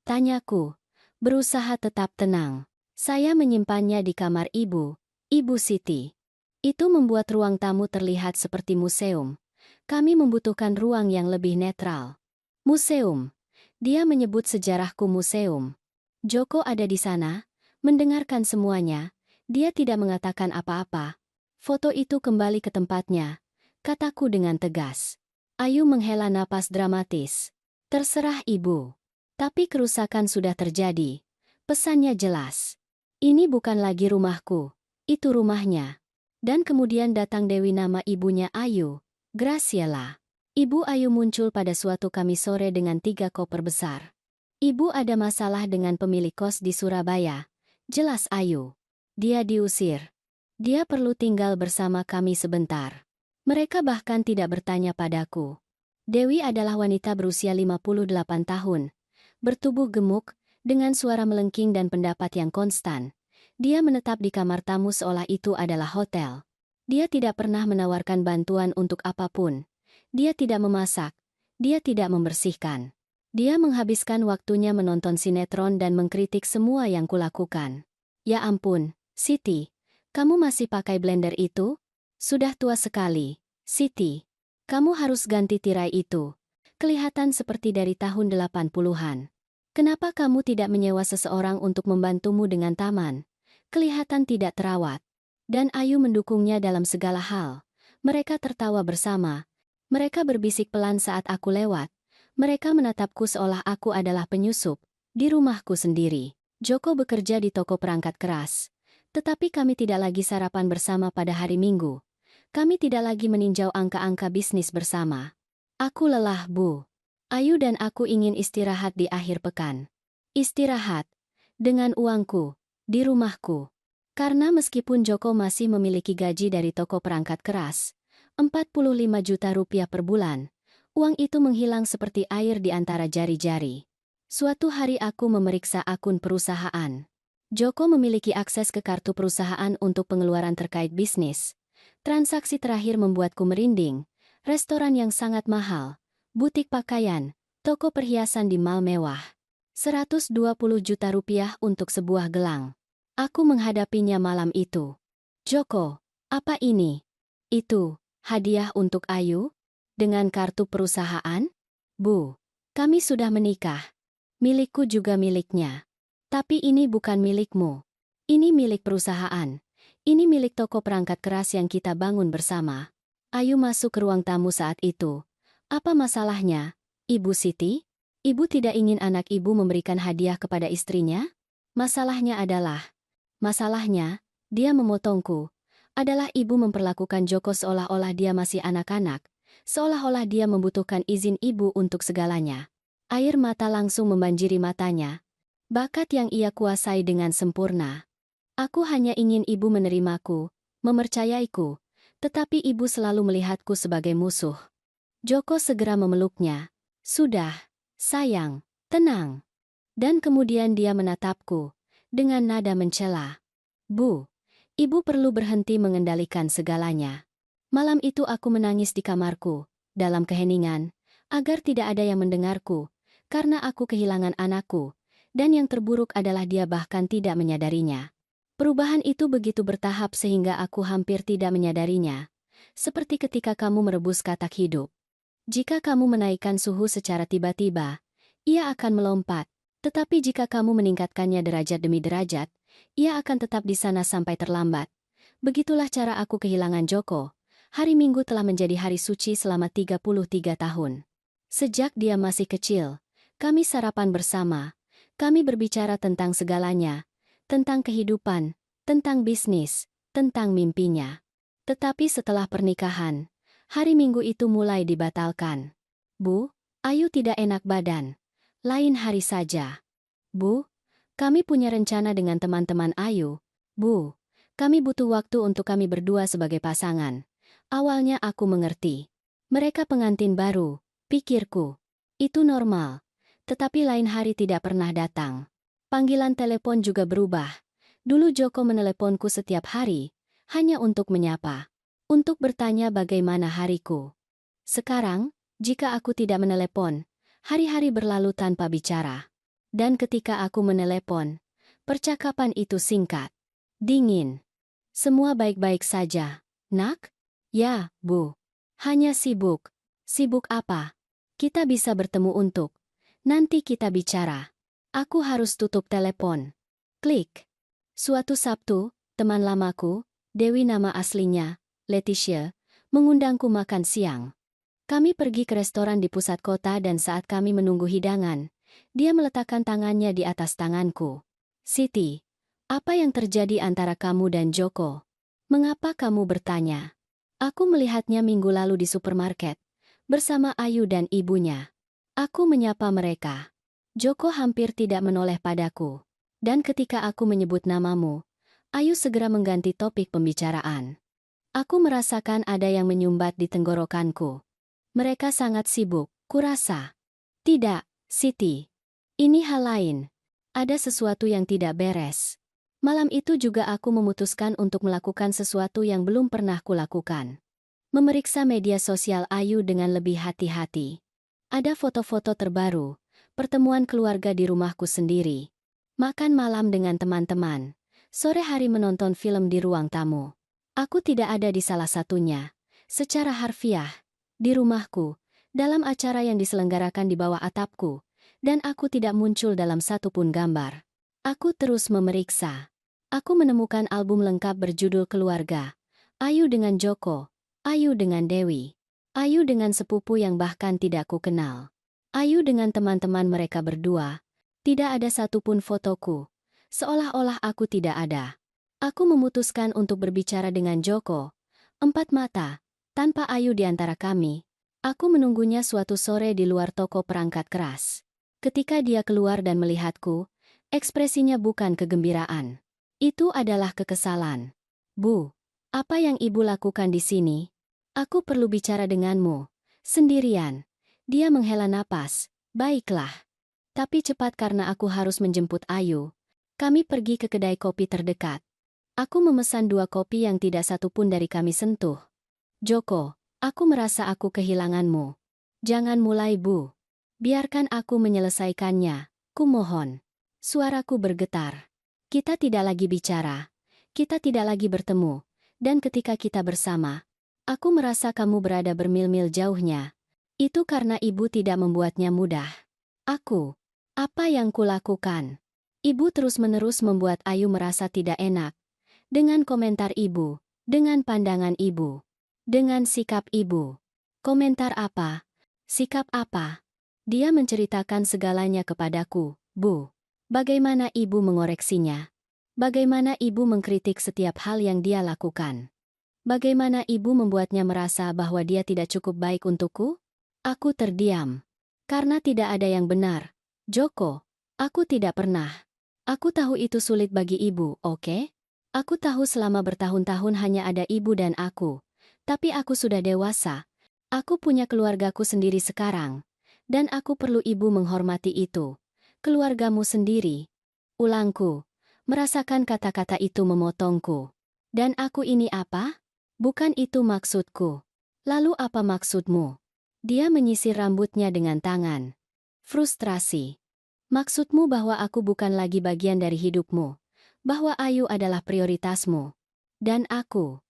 Tanyaku, berusaha tetap tenang. Saya menyimpannya di kamar ibu, Ibu Siti. Itu membuat ruang tamu terlihat seperti museum. Kami membutuhkan ruang yang lebih netral. Museum. Dia menyebut sejarahku museum. Joko ada di sana, mendengarkan semuanya. Dia tidak mengatakan apa-apa. Foto itu kembali ke tempatnya, kataku dengan tegas. Ayu menghela napas dramatis. Terserah ibu. Tapi kerusakan sudah terjadi. Pesannya jelas. Ini bukan lagi rumahku. Itu rumahnya. Dan kemudian datang Dewi nama ibunya Ayu, Graciela. Ibu Ayu muncul pada suatu Kamis sore dengan 3 koper besar. Ibu ada masalah dengan pemilik kos di Surabaya. Jelas Ayu. Dia diusir. Dia perlu tinggal bersama kami sebentar. Mereka bahkan tidak bertanya padaku. Dewi adalah wanita berusia 58 tahun. Bertubuh gemuk, dengan suara melengking dan pendapat yang konstan. Dia menetap di kamar tamu seolah itu adalah hotel. Dia tidak pernah menawarkan bantuan untuk apapun. Dia tidak memasak. Dia tidak membersihkan. Dia menghabiskan waktunya menonton sinetron dan mengkritik semua yang kulakukan. Ya ampun, Siti, kamu masih pakai blender itu? Sudah tua sekali, Siti. Kamu harus ganti tirai itu. Kelihatan seperti dari tahun 80-an. Kenapa kamu tidak menyewa seseorang untuk membantumu dengan taman? Kelihatan tidak terawat. Dan Ayu mendukungnya dalam segala hal. Mereka tertawa bersama. Mereka berbisik pelan saat aku lewat. Mereka menatapku seolah aku adalah penyusup. Di rumahku sendiri, Joko bekerja di toko perangkat keras. Tetapi kami tidak lagi sarapan bersama pada hari Minggu. Kami tidak lagi meninjau angka-angka bisnis bersama. Aku lelah, Bu. Ayu dan aku ingin istirahat di akhir pekan. Istirahat. Dengan uangku. Di rumahku. Karena meskipun Joko masih memiliki gaji dari toko perangkat keras, 45 juta rupiah per bulan, uang itu menghilang seperti air di antara jari-jari. Suatu hari aku memeriksa akun perusahaan. Joko memiliki akses ke kartu perusahaan untuk pengeluaran terkait bisnis. Transaksi terakhir membuatku merinding. Restoran yang sangat mahal, butik pakaian, toko perhiasan di mal mewah. 120 juta rupiah untuk sebuah gelang. Aku menghadapinya malam itu. Joko, apa ini? Itu, hadiah untuk Ayu? Dengan kartu perusahaan? Bu, kami sudah menikah. Milikku juga miliknya. Tapi ini bukan milikmu. Ini milik perusahaan. Ini milik toko perangkat keras yang kita bangun bersama. Ayu masuk ke ruang tamu saat itu. Apa masalahnya, Ibu Siti? Ibu tidak ingin anak ibu memberikan hadiah kepada istrinya? Masalahnya, dia memotongku. Adalah ibu memperlakukan Joko seolah-olah dia masih anak-anak. Seolah-olah dia membutuhkan izin ibu untuk segalanya. Air mata langsung membanjiri matanya. Bakat yang ia kuasai dengan sempurna. Aku hanya ingin ibu menerimaku, mempercayaiku, tetapi ibu selalu melihatku sebagai musuh. Joko segera memeluknya. Sudah, sayang, tenang. Dan kemudian dia menatapku, dengan nada mencela. Bu, ibu perlu berhenti mengendalikan segalanya. Malam itu aku menangis di kamarku, dalam keheningan, agar tidak ada yang mendengarku, karena aku kehilangan anakku, dan yang terburuk adalah dia bahkan tidak menyadarinya. Perubahan itu begitu bertahap sehingga aku hampir tidak menyadarinya. Seperti ketika kamu merebus katak hidup. Jika kamu menaikkan suhu secara tiba-tiba, ia akan melompat. Tetapi jika kamu meningkatkannya derajat demi derajat, ia akan tetap di sana sampai terlambat. Begitulah cara aku kehilangan Joko. Hari Minggu telah menjadi hari suci selama 33 tahun. Sejak dia masih kecil, kami sarapan bersama. Kami berbicara tentang segalanya. Tentang kehidupan, tentang bisnis, tentang mimpinya. Tetapi setelah pernikahan, hari Minggu itu mulai dibatalkan. Bu, Ayu tidak enak badan. Lain hari saja. Bu, kami punya rencana dengan teman-teman Ayu. Bu, kami butuh waktu untuk kami berdua sebagai pasangan. Awalnya aku mengerti. Mereka pengantin baru, pikirku. Itu normal. Tetapi lain hari tidak pernah datang. Panggilan telepon juga berubah. Dulu Joko meneleponku setiap hari, hanya untuk menyapa. Untuk bertanya bagaimana hariku. Sekarang, jika aku tidak menelepon, hari-hari berlalu tanpa bicara. Dan ketika aku menelepon, percakapan itu singkat. Dingin. Semua baik-baik saja, nak? Ya, Bu. Hanya sibuk. Sibuk apa? Kita bisa bertemu untuk. Nanti kita bicara. Aku harus tutup telepon. Klik. Suatu Sabtu, teman lamaku, Dewi nama aslinya, Leticia, mengundangku makan siang. Kami pergi ke restoran di pusat kota dan saat kami menunggu hidangan, dia meletakkan tangannya di atas tanganku. Siti, apa yang terjadi antara kamu dan Joko? Mengapa kamu bertanya? Aku melihatnya minggu lalu di supermarket, bersama Ayu dan ibunya. Aku menyapa mereka. Joko hampir tidak menoleh padaku. Dan ketika aku menyebut namamu, Ayu segera mengganti topik pembicaraan. Aku merasakan ada yang menyumbat di tenggorokanku. Mereka sangat sibuk, kurasa. Tidak, Siti. Ini hal lain. Ada sesuatu yang tidak beres. Malam itu juga aku memutuskan untuk melakukan sesuatu yang belum pernah kulakukan. Memeriksa media sosial Ayu dengan lebih hati-hati. Ada foto-foto terbaru. Pertemuan keluarga di rumahku sendiri. Makan malam dengan teman-teman. Sore hari menonton film di ruang tamu. Aku tidak ada di salah satunya. Secara harfiah. Di rumahku, dalam acara yang diselenggarakan di bawah atapku, dan aku tidak muncul dalam satupun gambar. Aku terus memeriksa. Aku menemukan album lengkap berjudul Keluarga. Ayu dengan Joko, Ayu dengan Dewi, Ayu dengan sepupu yang bahkan tidak ku kenal, Ayu dengan teman-teman mereka berdua. Tidak ada satupun fotoku. Seolah-olah aku tidak ada. Aku memutuskan untuk berbicara dengan Joko. Empat mata, tanpa Ayu di antara kami. Aku menunggunya suatu sore di luar toko perangkat keras. Ketika dia keluar dan melihatku, ekspresinya bukan kegembiraan. Itu adalah kekesalan. Bu, apa yang ibu lakukan di sini? Aku perlu bicara denganmu. Sendirian. Dia menghela napas. Baiklah. Tapi cepat karena aku harus menjemput Ayu. Kami pergi ke kedai kopi terdekat. Aku memesan 2 kopi yang tidak satupun dari kami sentuh. Joko, aku merasa aku kehilanganmu. Jangan mulai, Bu. Biarkan aku menyelesaikannya. Kumohon. Suaraku bergetar. Kita tidak lagi bicara. Kita tidak lagi bertemu. Dan ketika kita bersama, aku merasa kamu berada bermil-mil jauhnya. Itu karena ibu tidak membuatnya mudah. Apa yang kulakukan? Ibu terus-menerus membuat Ayu merasa tidak enak. Dengan komentar ibu, dengan pandangan ibu, dengan sikap ibu. Komentar apa? Sikap apa? Dia menceritakan segalanya kepadaku, Bu. Bagaimana ibu mengoreksinya? Bagaimana ibu mengkritik setiap hal yang dia lakukan? Bagaimana ibu membuatnya merasa bahwa dia tidak cukup baik untukku? Aku terdiam. Karena tidak ada yang benar. Joko, aku tidak pernah. Aku tahu itu sulit bagi ibu, oke? Aku tahu selama bertahun-tahun hanya ada ibu dan aku. Tapi aku sudah dewasa. Aku punya keluargaku sendiri sekarang. Dan aku perlu ibu menghormati itu. Keluargamu sendiri. Ulangku. Merasakan kata-kata itu memotongku. Dan aku ini apa? Bukan itu maksudku. Lalu apa maksudmu? Dia menyisir rambutnya dengan tangan. Frustrasi. Maksudmu bahwa aku bukan lagi bagian dari hidupmu. Bahwa Ayu adalah prioritasmu. Dan aku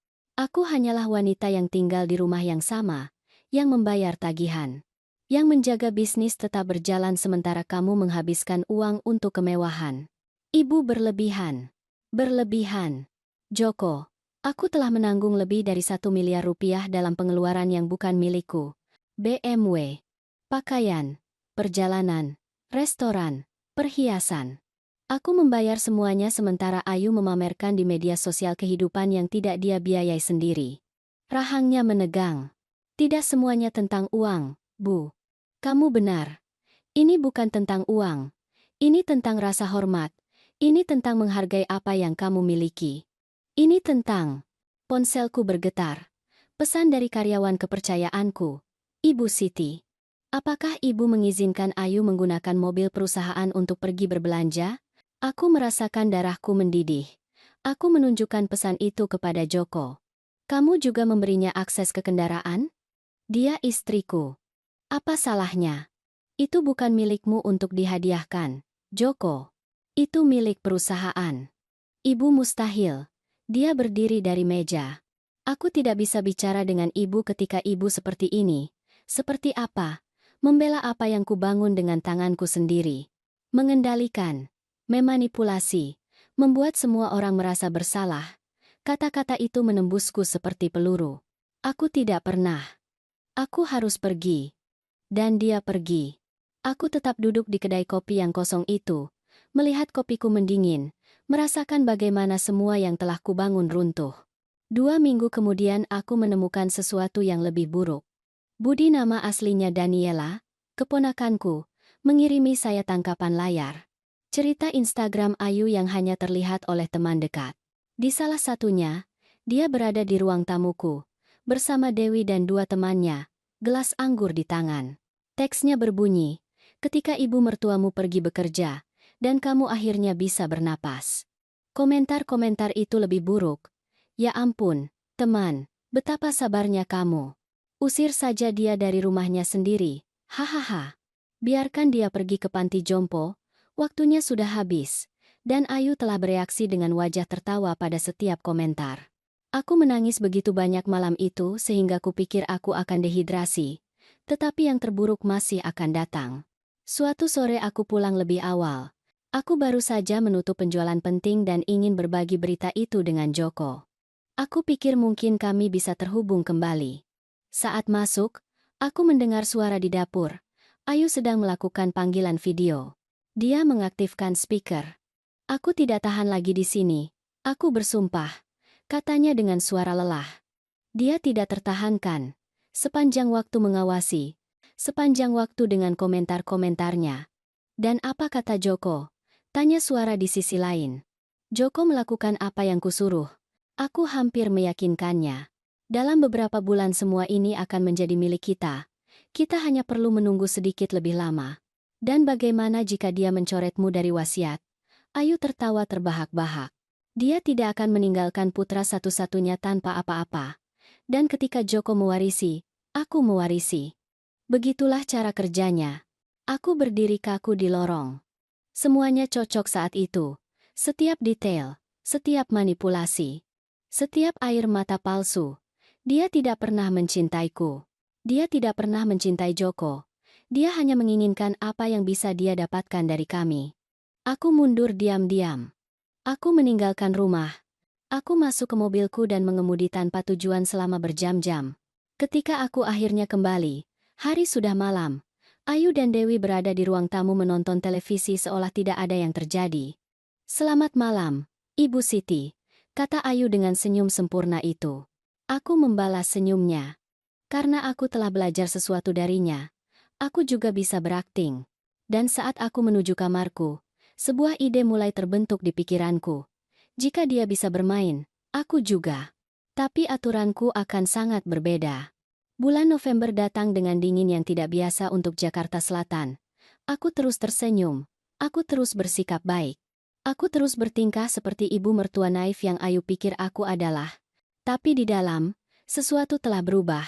hanyalah wanita yang tinggal di rumah yang sama, yang membayar tagihan, yang menjaga bisnis tetap berjalan sementara kamu menghabiskan uang untuk kemewahan. Ibu berlebihan. Berlebihan. Joko, aku telah menanggung lebih dari 1 miliar rupiah dalam pengeluaran yang bukan milikku. BMW, pakaian, perjalanan, restoran, perhiasan. Aku membayar semuanya sementara Ayu memamerkan di media sosial kehidupan yang tidak dia biayai sendiri. Rahangnya menegang. Tidak semuanya tentang uang, Bu. Kamu benar. Ini bukan tentang uang. Ini tentang rasa hormat. Ini tentang menghargai apa yang kamu miliki. Ini tentang... Ponselku bergetar. Pesan dari karyawan kepercayaanku. Ibu Siti. Apakah ibu mengizinkan Ayu menggunakan mobil perusahaan untuk pergi berbelanja? Aku merasakan darahku mendidih. Aku menunjukkan pesan itu kepada Joko. Kamu juga memberinya akses ke kendaraan? Dia istriku. Apa salahnya? Itu bukan milikmu untuk dihadiahkan, Joko. Itu milik perusahaan. Ibu mustahil. Dia berdiri dari meja. Aku tidak bisa bicara dengan ibu ketika ibu seperti ini. Seperti apa? Membela apa yang kubangun dengan tanganku sendiri. Mengendalikan. Memanipulasi, membuat semua orang merasa bersalah. Kata-kata itu menembusku seperti peluru. Aku tidak pernah. Aku harus pergi. Dan dia pergi. Aku tetap duduk di kedai kopi yang kosong itu, melihat kopiku mendingin, merasakan bagaimana semua yang telah kubangun runtuh. 2 minggu kemudian aku menemukan sesuatu yang lebih buruk. Budi, nama aslinya Daniela, keponakanku, mengirimi saya tangkapan layar. Cerita Instagram Ayu yang hanya terlihat oleh teman dekat. Di salah satunya, dia berada di ruang tamuku, bersama Dewi dan 2 temannya, gelas anggur di tangan. Teksnya berbunyi, ketika ibu mertuamu pergi bekerja, dan kamu akhirnya bisa bernapas. Komentar-komentar itu lebih buruk. Ya ampun, teman, betapa sabarnya kamu. Usir saja dia dari rumahnya sendiri, hahaha. Biarkan dia pergi ke panti jompo. Waktunya sudah habis, dan Ayu telah bereaksi dengan wajah tertawa pada setiap komentar. Aku menangis begitu banyak malam itu sehingga kupikir aku akan dehidrasi. Tetapi yang terburuk masih akan datang. Suatu sore aku pulang lebih awal. Aku baru saja menutup penjualan penting dan ingin berbagi berita itu dengan Joko. Aku pikir mungkin kami bisa terhubung kembali. Saat masuk, aku mendengar suara di dapur. Ayu sedang melakukan panggilan video. Dia mengaktifkan speaker. Aku tidak tahan lagi di sini. Aku bersumpah, katanya dengan suara lelah. Dia tidak tertahankan. Sepanjang waktu mengawasi. Sepanjang waktu dengan komentar-komentarnya. Dan apa kata Joko? Tanya suara di sisi lain. Joko melakukan apa yang kusuruh. Aku hampir meyakinkannya. Dalam beberapa bulan semua ini akan menjadi milik kita. Kita hanya perlu menunggu sedikit lebih lama. Dan bagaimana jika dia mencoretmu dari wasiat? Ayu tertawa terbahak-bahak. Dia tidak akan meninggalkan putra satu-satunya tanpa apa-apa. Dan ketika Joko mewarisi, aku mewarisi. Begitulah cara kerjanya. Aku berdiri kaku di lorong. Semuanya cocok saat itu. Setiap detail, setiap manipulasi. Setiap air mata palsu. Dia tidak pernah mencintaiku. Dia tidak pernah mencintai Joko. Dia hanya menginginkan apa yang bisa dia dapatkan dari kami. Aku mundur diam-diam. Aku meninggalkan rumah. Aku masuk ke mobilku dan mengemudi tanpa tujuan selama berjam-jam. Ketika aku akhirnya kembali, hari sudah malam. Ayu dan Dewi berada di ruang tamu menonton televisi seolah tidak ada yang terjadi. "Selamat malam, Ibu Siti," kata Ayu dengan senyum sempurna itu. Aku membalas senyumnya. Karena aku telah belajar sesuatu darinya. Aku juga bisa berakting. Dan saat aku menuju kamarku, sebuah ide mulai terbentuk di pikiranku. Jika dia bisa bermain, aku juga. Tapi aturanku akan sangat berbeda. Bulan November datang dengan dingin yang tidak biasa untuk Jakarta Selatan. Aku terus tersenyum. Aku terus bersikap baik. Aku terus bertingkah seperti ibu mertua naif yang Ayu pikir aku adalah. Tapi di dalam, sesuatu telah berubah.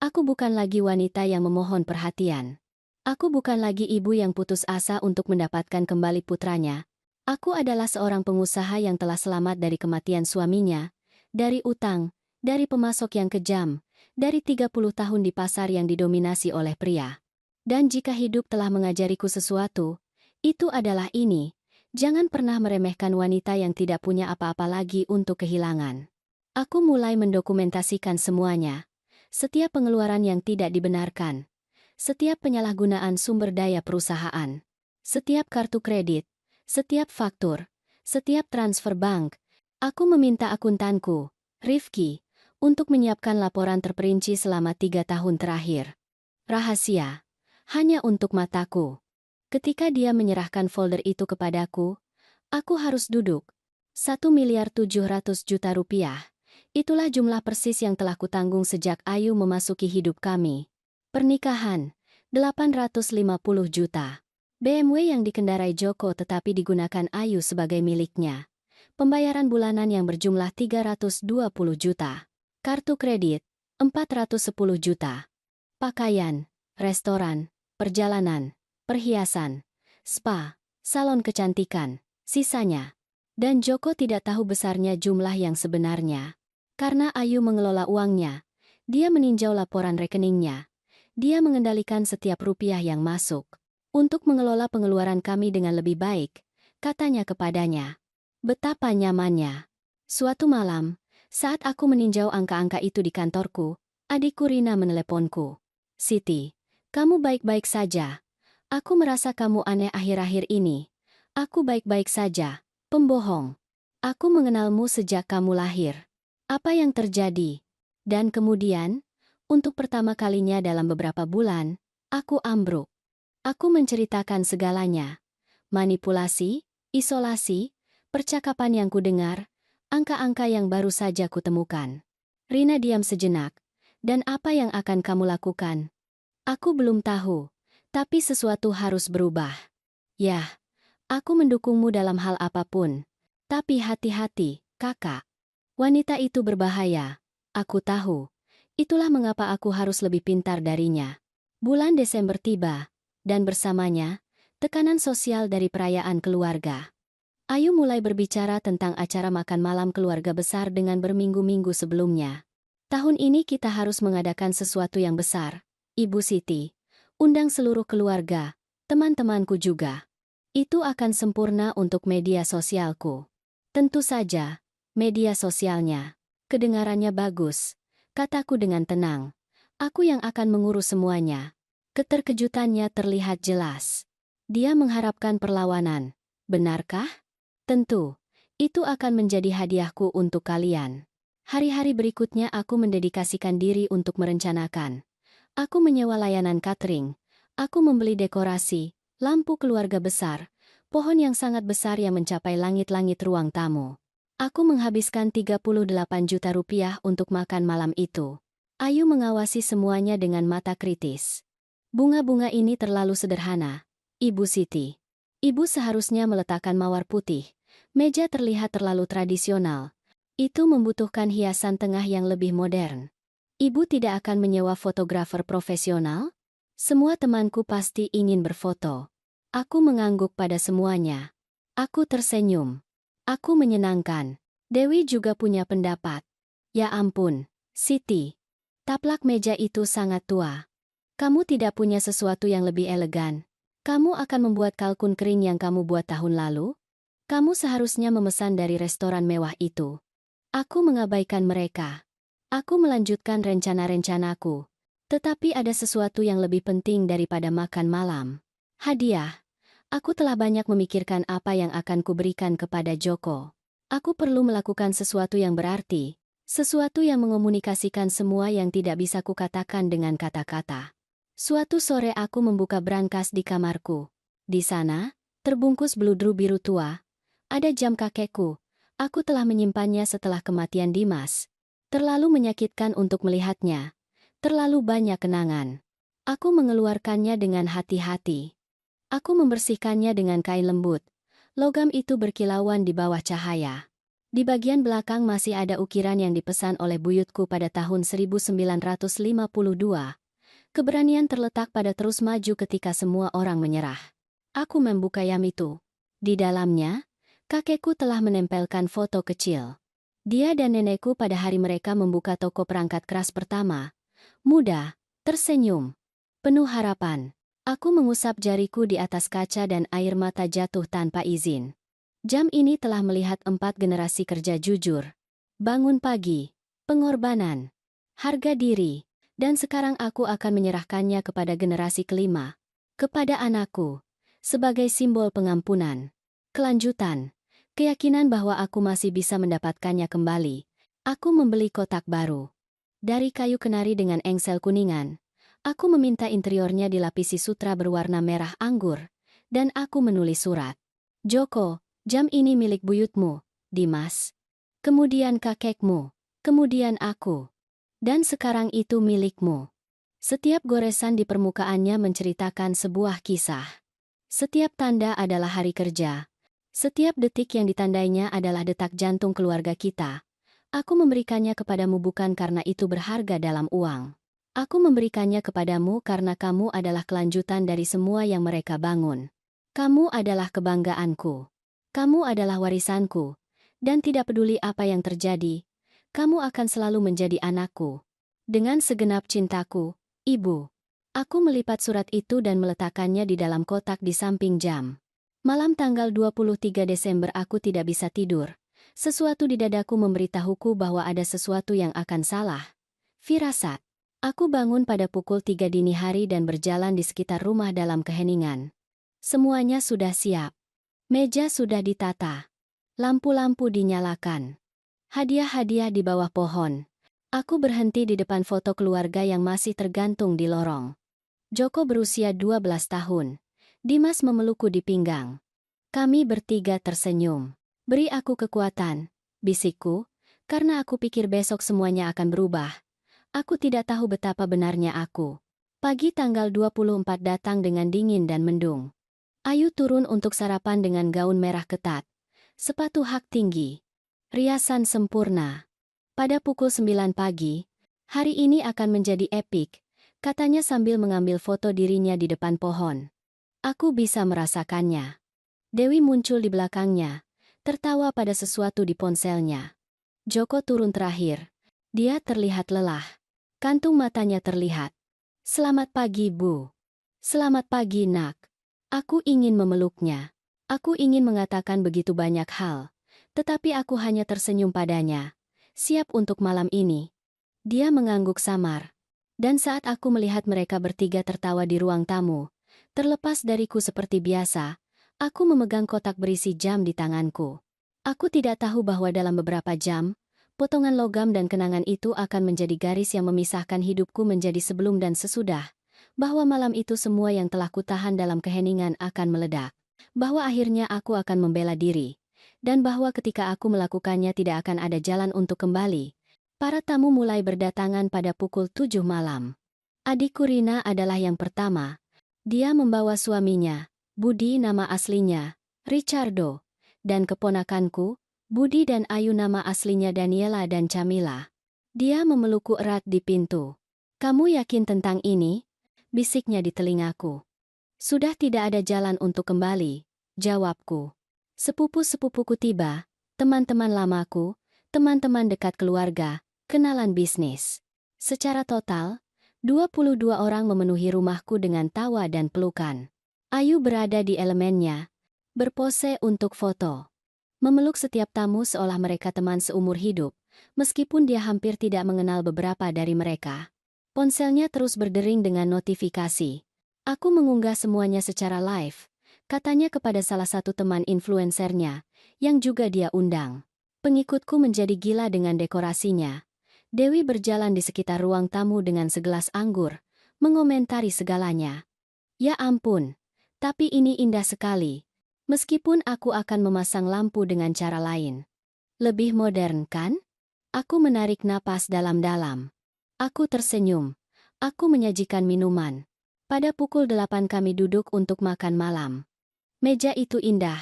Aku bukan lagi wanita yang memohon perhatian. Aku bukan lagi ibu yang putus asa untuk mendapatkan kembali putranya. Aku adalah seorang pengusaha yang telah selamat dari kematian suaminya, dari utang, dari pemasok yang kejam, dari 30 tahun di pasar yang didominasi oleh pria. Dan jika hidup telah mengajariku sesuatu, itu adalah ini. Jangan pernah meremehkan wanita yang tidak punya apa-apa lagi untuk kehilangan. Aku mulai mendokumentasikan semuanya. Setiap pengeluaran yang tidak dibenarkan. Setiap penyalahgunaan sumber daya perusahaan. Setiap kartu kredit. Setiap faktur. Setiap transfer bank. Aku meminta akuntanku, Rifki, untuk menyiapkan laporan terperinci selama 3 tahun terakhir. Rahasia. Hanya untuk mataku. Ketika dia menyerahkan folder itu kepadaku, aku harus duduk. 1.700.000.000 rupiah. Itulah jumlah persis yang telah kutanggung sejak Ayu memasuki hidup kami. Pernikahan, 850 juta. BMW yang dikendarai Joko tetapi digunakan Ayu sebagai miliknya. Pembayaran bulanan yang berjumlah 320 juta. Kartu kredit, 410 juta. Pakaian, restoran, perjalanan, perhiasan, spa, salon kecantikan, sisanya. Dan Joko tidak tahu besarnya jumlah yang sebenarnya. Karena Ayu mengelola uangnya, dia meninjau laporan rekeningnya. Dia mengendalikan setiap rupiah yang masuk. Untuk mengelola pengeluaran kami dengan lebih baik, katanya kepadanya. Betapa nyamannya. Suatu malam, saat aku meninjau angka-angka itu di kantorku, adikku Rina meneleponku. "Siti, kamu baik-baik saja? Aku merasa kamu aneh akhir-akhir ini." "Aku baik-baik saja, pembohong. Aku mengenalmu sejak kamu lahir." "Apa yang terjadi?" Dan kemudian, untuk pertama kalinya dalam beberapa bulan, aku ambruk. Aku menceritakan segalanya. Manipulasi, isolasi, percakapan yang kudengar, angka-angka yang baru saja kutemukan. Rina diam sejenak. "Dan apa yang akan kamu lakukan?" "Aku belum tahu. Tapi sesuatu harus berubah." "Yah, aku mendukungmu dalam hal apapun. Tapi hati-hati, kakak. Wanita itu berbahaya. Aku tahu. Itulah mengapa aku harus lebih pintar darinya." Bulan Desember tiba, dan bersamanya, tekanan sosial dari perayaan keluarga. Ayu mulai berbicara tentang acara makan malam keluarga besar dengan berminggu-minggu sebelumnya. "Tahun ini kita harus mengadakan sesuatu yang besar," Ibu Siti, undang seluruh keluarga, teman-temanku juga. Itu akan sempurna untuk media sosialku. Tentu saja, media sosialnya. Kedengarannya bagus, kataku dengan tenang. Aku yang akan mengurus semuanya. Keterkejutannya terlihat jelas. Dia mengharapkan perlawanan. Benarkah? Tentu. Itu akan menjadi hadiahku untuk kalian. Hari-hari berikutnya aku mendedikasikan diri untuk merencanakan. Aku menyewa layanan catering. Aku membeli dekorasi, lampu keluarga besar, pohon yang sangat besar yang mencapai langit-langit ruang tamu. Aku menghabiskan 38 juta rupiah untuk makan malam itu. Ayu mengawasi semuanya dengan mata kritis. Bunga-bunga ini terlalu sederhana, Ibu Siti. Ibu seharusnya meletakkan mawar putih. Meja terlihat terlalu tradisional. Itu membutuhkan hiasan tengah yang lebih modern. Ibu tidak akan menyewa fotografer profesional? Semua temanku pasti ingin berfoto. Aku mengangguk pada semuanya. Aku tersenyum. Aku menyenangkan. Dewi juga punya pendapat. Ya ampun, Siti. Taplak meja itu sangat tua. Kamu tidak punya sesuatu yang lebih elegan. Kamu akan membuat kalkun kering yang kamu buat tahun lalu? Kamu seharusnya memesan dari restoran mewah itu. Aku mengabaikan mereka. Aku melanjutkan rencana-rencanaku. Tetapi ada sesuatu yang lebih penting daripada makan malam. Hadiah. Aku telah banyak memikirkan apa yang akan kuberikan kepada Joko. Aku perlu melakukan sesuatu yang berarti. Sesuatu yang mengomunikasikan semua yang tidak bisa kukatakan dengan kata-kata. Suatu sore aku membuka brankas di kamarku. Di sana, terbungkus bludru biru tua, ada jam kakekku. Aku telah menyimpannya setelah kematian Dimas. Terlalu menyakitkan untuk melihatnya. Terlalu banyak kenangan. Aku mengeluarkannya dengan hati-hati. Aku membersihkannya dengan kain lembut. Logam itu berkilauan di bawah cahaya. Di bagian belakang masih ada ukiran yang dipesan oleh buyutku pada tahun 1952. Keberanian terletak pada terus maju ketika semua orang menyerah. Aku membuka yam itu. Di dalamnya, kakekku telah menempelkan foto kecil. Dia dan nenekku pada hari mereka membuka toko perangkat keras pertama. Muda, tersenyum, penuh harapan. Aku mengusap jariku di atas kaca dan air mata jatuh tanpa izin. Jam ini telah melihat 4 generasi kerja jujur. Bangun pagi, pengorbanan, harga diri, dan sekarang aku akan menyerahkannya kepada generasi kelima. Kepada anakku, sebagai simbol pengampunan, kelanjutan, keyakinan bahwa aku masih bisa mendapatkannya kembali. Aku membeli kotak baru. Dari kayu kenari dengan engsel kuningan. Aku meminta interiornya dilapisi sutra berwarna merah anggur. Dan aku menulis surat. Joko, jam ini milik buyutmu, Dimas. Kemudian kakekmu. Kemudian aku. Dan sekarang itu milikmu. Setiap goresan di permukaannya menceritakan sebuah kisah. Setiap tanda adalah hari kerja. Setiap detik yang ditandainya adalah detak jantung keluarga kita. Aku memberikannya kepadamu bukan karena itu berharga dalam uang. Aku memberikannya kepadamu karena kamu adalah kelanjutan dari semua yang mereka bangun. Kamu adalah kebanggaanku. Kamu adalah warisanku. Dan tidak peduli apa yang terjadi, kamu akan selalu menjadi anakku. Dengan segenap cintaku, Ibu. Aku melipat surat itu dan meletakkannya di dalam kotak di samping jam. Malam tanggal 23 Desember aku tidak bisa tidur. Sesuatu di dadaku memberitahuku bahwa ada sesuatu yang akan salah. Firasat. Aku bangun pada pukul 3 dini hari dan berjalan di sekitar rumah dalam keheningan. Semuanya sudah siap. Meja sudah ditata. Lampu-lampu dinyalakan. Hadiah-hadiah di bawah pohon. Aku berhenti di depan foto keluarga yang masih tergantung di lorong. Joko berusia 12 tahun. Dimas memelukku di pinggang. Kami bertiga tersenyum. Beri aku kekuatan, bisikku, karena aku pikir besok semuanya akan berubah. Aku tidak tahu betapa benarnya aku. Pagi tanggal 24 datang dengan dingin dan mendung. Ayu turun untuk sarapan dengan gaun merah ketat. Sepatu hak tinggi. Riasan sempurna. Pada pukul 9 pagi, hari ini akan menjadi epik, katanya sambil mengambil foto dirinya di depan pohon. Aku bisa merasakannya. Dewi muncul di belakangnya, tertawa pada sesuatu di ponselnya. Joko turun terakhir. Dia terlihat lelah. Kantung matanya terlihat. Selamat pagi, Bu. Selamat pagi, Nak. Aku ingin memeluknya. Aku ingin mengatakan begitu banyak hal, tetapi aku hanya tersenyum padanya. Siap untuk malam ini. Dia mengangguk samar. Dan saat aku melihat mereka bertiga tertawa di ruang tamu, terlepas dariku seperti biasa, aku memegang kotak berisi jam di tanganku. Aku tidak tahu bahwa dalam beberapa jam, potongan logam dan kenangan itu akan menjadi garis yang memisahkan hidupku menjadi sebelum dan sesudah, bahwa malam itu semua yang telah kutahan dalam keheningan akan meledak, bahwa akhirnya aku akan membela diri, dan bahwa ketika aku melakukannya tidak akan ada jalan untuk kembali. Para tamu mulai berdatangan pada pukul 7 malam. Adikku Rina adalah yang pertama. Dia membawa suaminya, Budi nama aslinya, Richardo, dan keponakanku, Budi dan Ayu nama aslinya Daniela dan Camila. Dia memelukku erat di pintu. "Kamu yakin tentang ini?" bisiknya di telingaku. "Sudah tidak ada jalan untuk kembali," jawabku. Sepupu-sepupuku tiba, teman-teman lamaku, teman-teman dekat keluarga, kenalan bisnis. Secara total, 22 orang memenuhi rumahku dengan tawa dan pelukan. Ayu berada di elemennya, berpose untuk foto. Memeluk setiap tamu seolah mereka teman seumur hidup, meskipun dia hampir tidak mengenal beberapa dari mereka. Ponselnya terus berdering dengan notifikasi. Aku mengunggah semuanya secara live, katanya kepada salah satu teman influencernya, yang juga dia undang. Pengikutku menjadi gila dengan dekorasinya. Dewi berjalan di sekitar ruang tamu dengan segelas anggur, mengomentari segalanya. "Ya ampun, tapi ini indah sekali. Meskipun aku akan memasang lampu dengan cara lain. Lebih modern, kan?" Aku menarik napas dalam-dalam. Aku tersenyum. Aku menyajikan minuman. Pada pukul 8 kami duduk untuk makan malam. Meja itu indah.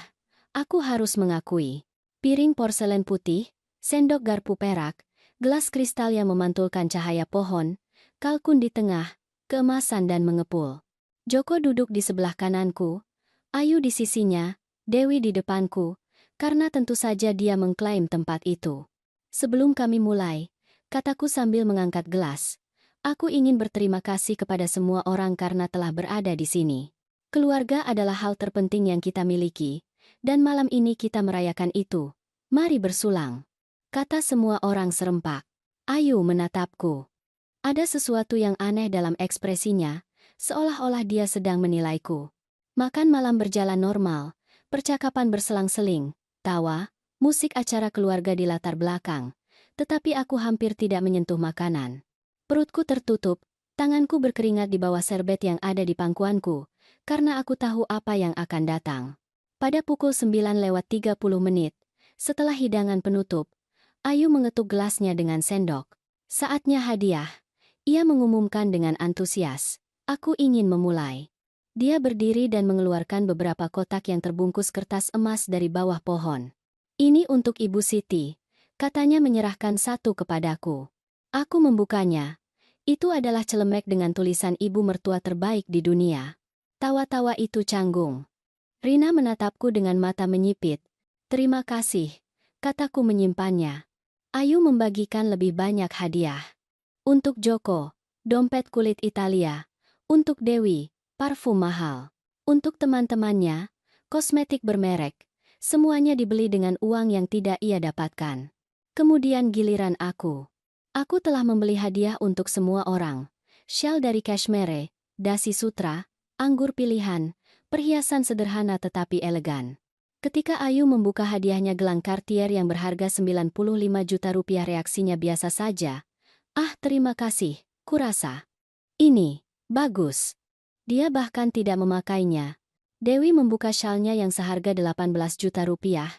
Aku harus mengakui. Piring porselen putih, sendok garpu perak, gelas kristal yang memantulkan cahaya pohon, kalkun di tengah, keemasan dan mengepul. Joko duduk di sebelah kananku, Ayu di sisinya, Dewi di depanku, karena tentu saja dia mengklaim tempat itu. Sebelum kami mulai, kataku sambil mengangkat gelas, aku ingin berterima kasih kepada semua orang karena telah berada di sini. Keluarga adalah hal terpenting yang kita miliki, dan malam ini kita merayakan itu. Mari bersulang. Kata semua orang serempak. Ayu menatapku. Ada sesuatu yang aneh dalam ekspresinya, seolah-olah dia sedang menilaiku. Makan malam berjalan normal, percakapan berselang-seling, tawa, musik acara keluarga di latar belakang. Tetapi aku hampir tidak menyentuh makanan. Perutku tertutup, tanganku berkeringat di bawah serbet yang ada di pangkuanku, karena aku tahu apa yang akan datang. Pada pukul 9:30, setelah hidangan penutup, Ayu mengetuk gelasnya dengan sendok. "Saatnya hadiah," ia mengumumkan dengan antusias. Aku ingin memulai. Dia berdiri dan mengeluarkan beberapa kotak yang terbungkus kertas emas dari bawah pohon. "Ini untuk Ibu Siti," katanya menyerahkan satu kepadaku. Aku membukanya. Itu adalah celemek dengan tulisan ibu mertua terbaik di dunia. Tawa-tawa itu canggung. Rina menatapku dengan mata menyipit. "Terima kasih," kataku menyimpannya. Ayu membagikan lebih banyak hadiah. Untuk Joko, dompet kulit Italia. Untuk Dewi, parfum mahal. Untuk teman-temannya, kosmetik bermerek. Semuanya dibeli dengan uang yang tidak ia dapatkan. Kemudian giliran aku. Aku telah membeli hadiah untuk semua orang. Shawl dari cashmere, dasi sutra, anggur pilihan, perhiasan sederhana tetapi elegan. Ketika Ayu membuka hadiahnya gelang Cartier yang berharga 95 juta rupiah, reaksinya biasa saja. "Ah, terima kasih, kurasa. Ini, bagus." Dia bahkan tidak memakainya. Dewi membuka syalnya yang seharga 18 juta rupiah,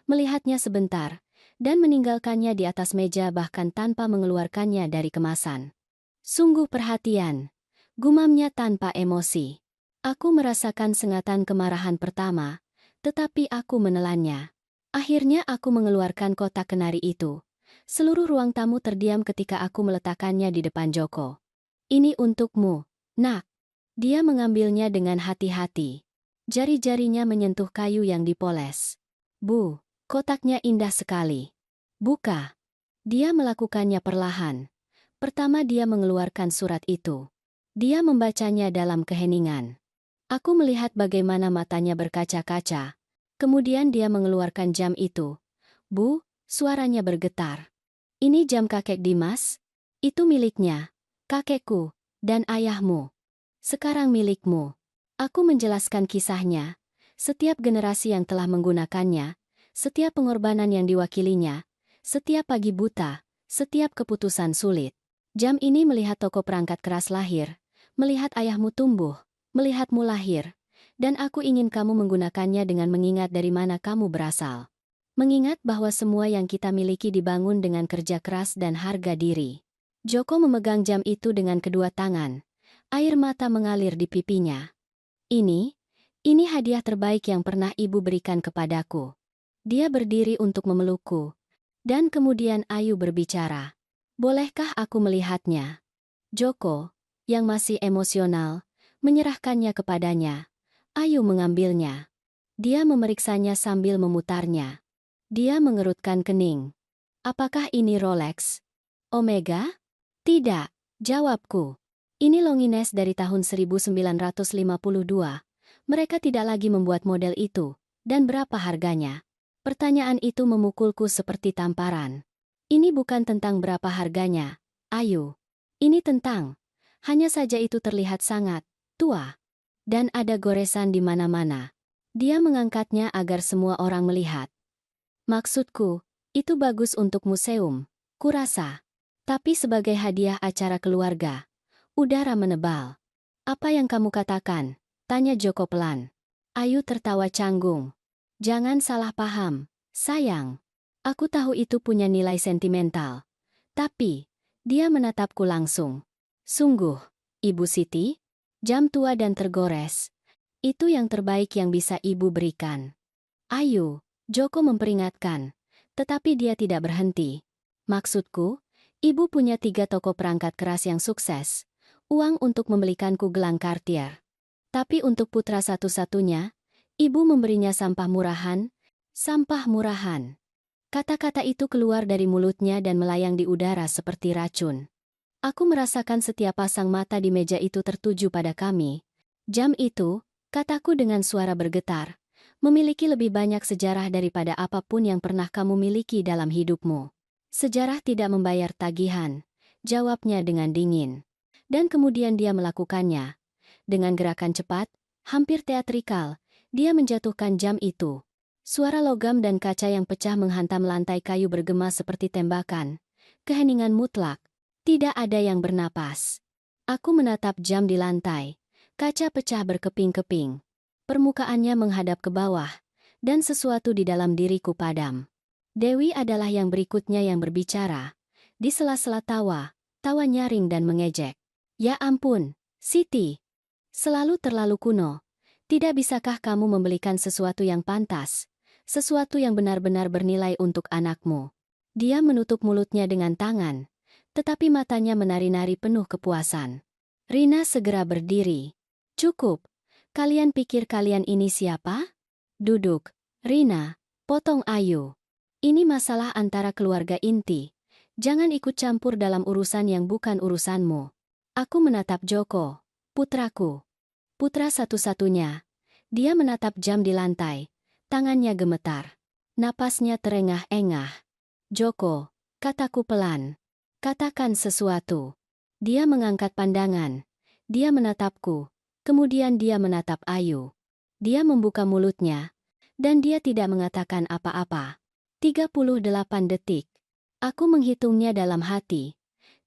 melihatnya sebentar, dan meninggalkannya di atas meja bahkan tanpa mengeluarkannya dari kemasan. "Sungguh perhatian," gumamnya tanpa emosi. Aku merasakan sengatan kemarahan pertama, tetapi aku menelannya. Akhirnya aku mengeluarkan kotak kenari itu. Seluruh ruang tamu terdiam ketika aku meletakkannya di depan Joko. "Ini untukmu, Nak." Dia mengambilnya dengan hati-hati. Jari-jarinya menyentuh kayu yang dipoles. "Bu, kotaknya indah sekali. Buka." Dia melakukannya perlahan. Pertama dia mengeluarkan surat itu. Dia membacanya dalam keheningan. Aku melihat bagaimana matanya berkaca-kaca. Kemudian dia mengeluarkan jam itu. Bu, suaranya bergetar. Ini jam kakek Dimas? Itu miliknya, kakekku, dan ayahmu. Sekarang milikmu. Aku menjelaskan kisahnya. Setiap generasi yang telah menggunakannya, setiap pengorbanan yang diwakilinya, setiap pagi buta, setiap keputusan sulit. Jam ini melihat toko perangkat keras lahir, melihat ayahmu tumbuh, melihatmu lahir, dan aku ingin kamu menggunakannya dengan mengingat dari mana kamu berasal. Mengingat bahwa semua yang kita miliki dibangun dengan kerja keras dan harga diri. Joko memegang jam itu dengan kedua tangan. Air mata mengalir di pipinya. Ini hadiah terbaik yang pernah ibu berikan kepadaku. Dia berdiri untuk memelukku. Dan kemudian Ayu berbicara. Bolehkah aku melihatnya? Joko, yang masih emosional, menyerahkannya kepadanya. Ayu mengambilnya. Dia memeriksanya sambil memutarnya. Dia mengerutkan kening. Apakah ini Rolex? Omega? Tidak, jawabku. Ini Longines dari tahun 1952. Mereka tidak lagi membuat model itu. Dan berapa harganya? Pertanyaan itu memukulku seperti tamparan. Ini bukan tentang berapa harganya, Ayu. Ini tentang. Hanya saja itu terlihat sangat tua. Dan ada goresan di mana-mana. Dia mengangkatnya agar semua orang melihat. Maksudku, itu bagus untuk museum, kurasa. Tapi sebagai hadiah acara keluarga, udara menebal. Apa yang kamu katakan? Tanya Joko pelan. Ayu tertawa canggung. Jangan salah paham, sayang. Aku tahu itu punya nilai sentimental. Tapi, dia menatapku langsung. Sungguh, Ibu Siti, jam tua dan tergores. Itu yang terbaik yang bisa ibu berikan. Ayu, Joko memperingatkan, tetapi dia tidak berhenti. Maksudku, ibu punya 3 toko perangkat keras yang sukses, uang untuk membelikanku gelang Cartier. Tapi untuk putra satu-satunya, ibu memberinya sampah murahan, sampah murahan. Kata-kata itu keluar dari mulutnya dan melayang di udara seperti racun. Aku merasakan setiap pasang mata di meja itu tertuju pada kami. Jam itu, kataku dengan suara bergetar, memiliki lebih banyak sejarah daripada apapun yang pernah kamu miliki dalam hidupmu. Sejarah tidak membayar tagihan, jawabnya dengan dingin. Dan kemudian dia melakukannya. Dengan gerakan cepat, hampir teatrikal, dia menjatuhkan jam itu. Suara logam dan kaca yang pecah menghantam lantai kayu bergema seperti tembakan. Keheningan mutlak. Tidak ada yang bernapas. Aku menatap jam di lantai. Kaca pecah berkeping-keping. Permukaannya menghadap ke bawah, dan sesuatu di dalam diriku padam. Dewi adalah yang berikutnya yang berbicara. Di sela-sela tawa, tawa nyaring dan mengejek. Ya ampun, Siti. Selalu terlalu kuno. Tidak bisakah kamu membelikan sesuatu yang pantas? Sesuatu yang benar-benar bernilai untuk anakmu. Dia menutup mulutnya dengan tangan, tetapi matanya menari-nari penuh kepuasan. Rina segera berdiri. Cukup. Kalian pikir kalian ini siapa? Duduk. Rina, potong Ayu. Ini masalah antara keluarga inti. Jangan ikut campur dalam urusan yang bukan urusanmu. Aku menatap Joko, putraku. Putra satu-satunya. Dia menatap jam di lantai. Tangannya gemetar. Napasnya terengah-engah. Joko, kataku pelan. Katakan sesuatu. Dia mengangkat pandangan. Dia menatapku. Kemudian dia menatap Ayu. Dia membuka mulutnya. Dan dia tidak mengatakan apa-apa. 38 detik. Aku menghitungnya dalam hati.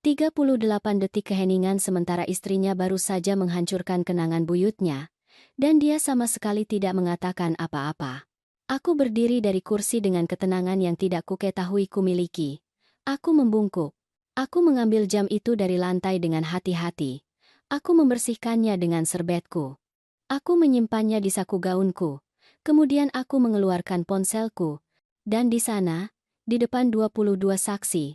38 detik keheningan sementara istrinya baru saja menghancurkan kenangan buyutnya. Dan dia sama sekali tidak mengatakan apa-apa. Aku berdiri dari kursi dengan ketenangan yang tidak kuketahui kumiliki. Aku membungkuk. Aku mengambil jam itu dari lantai dengan hati-hati. Aku membersihkannya dengan serbetku. Aku menyimpannya di saku gaunku. Kemudian aku mengeluarkan ponselku. Dan di sana, di depan 22 saksi,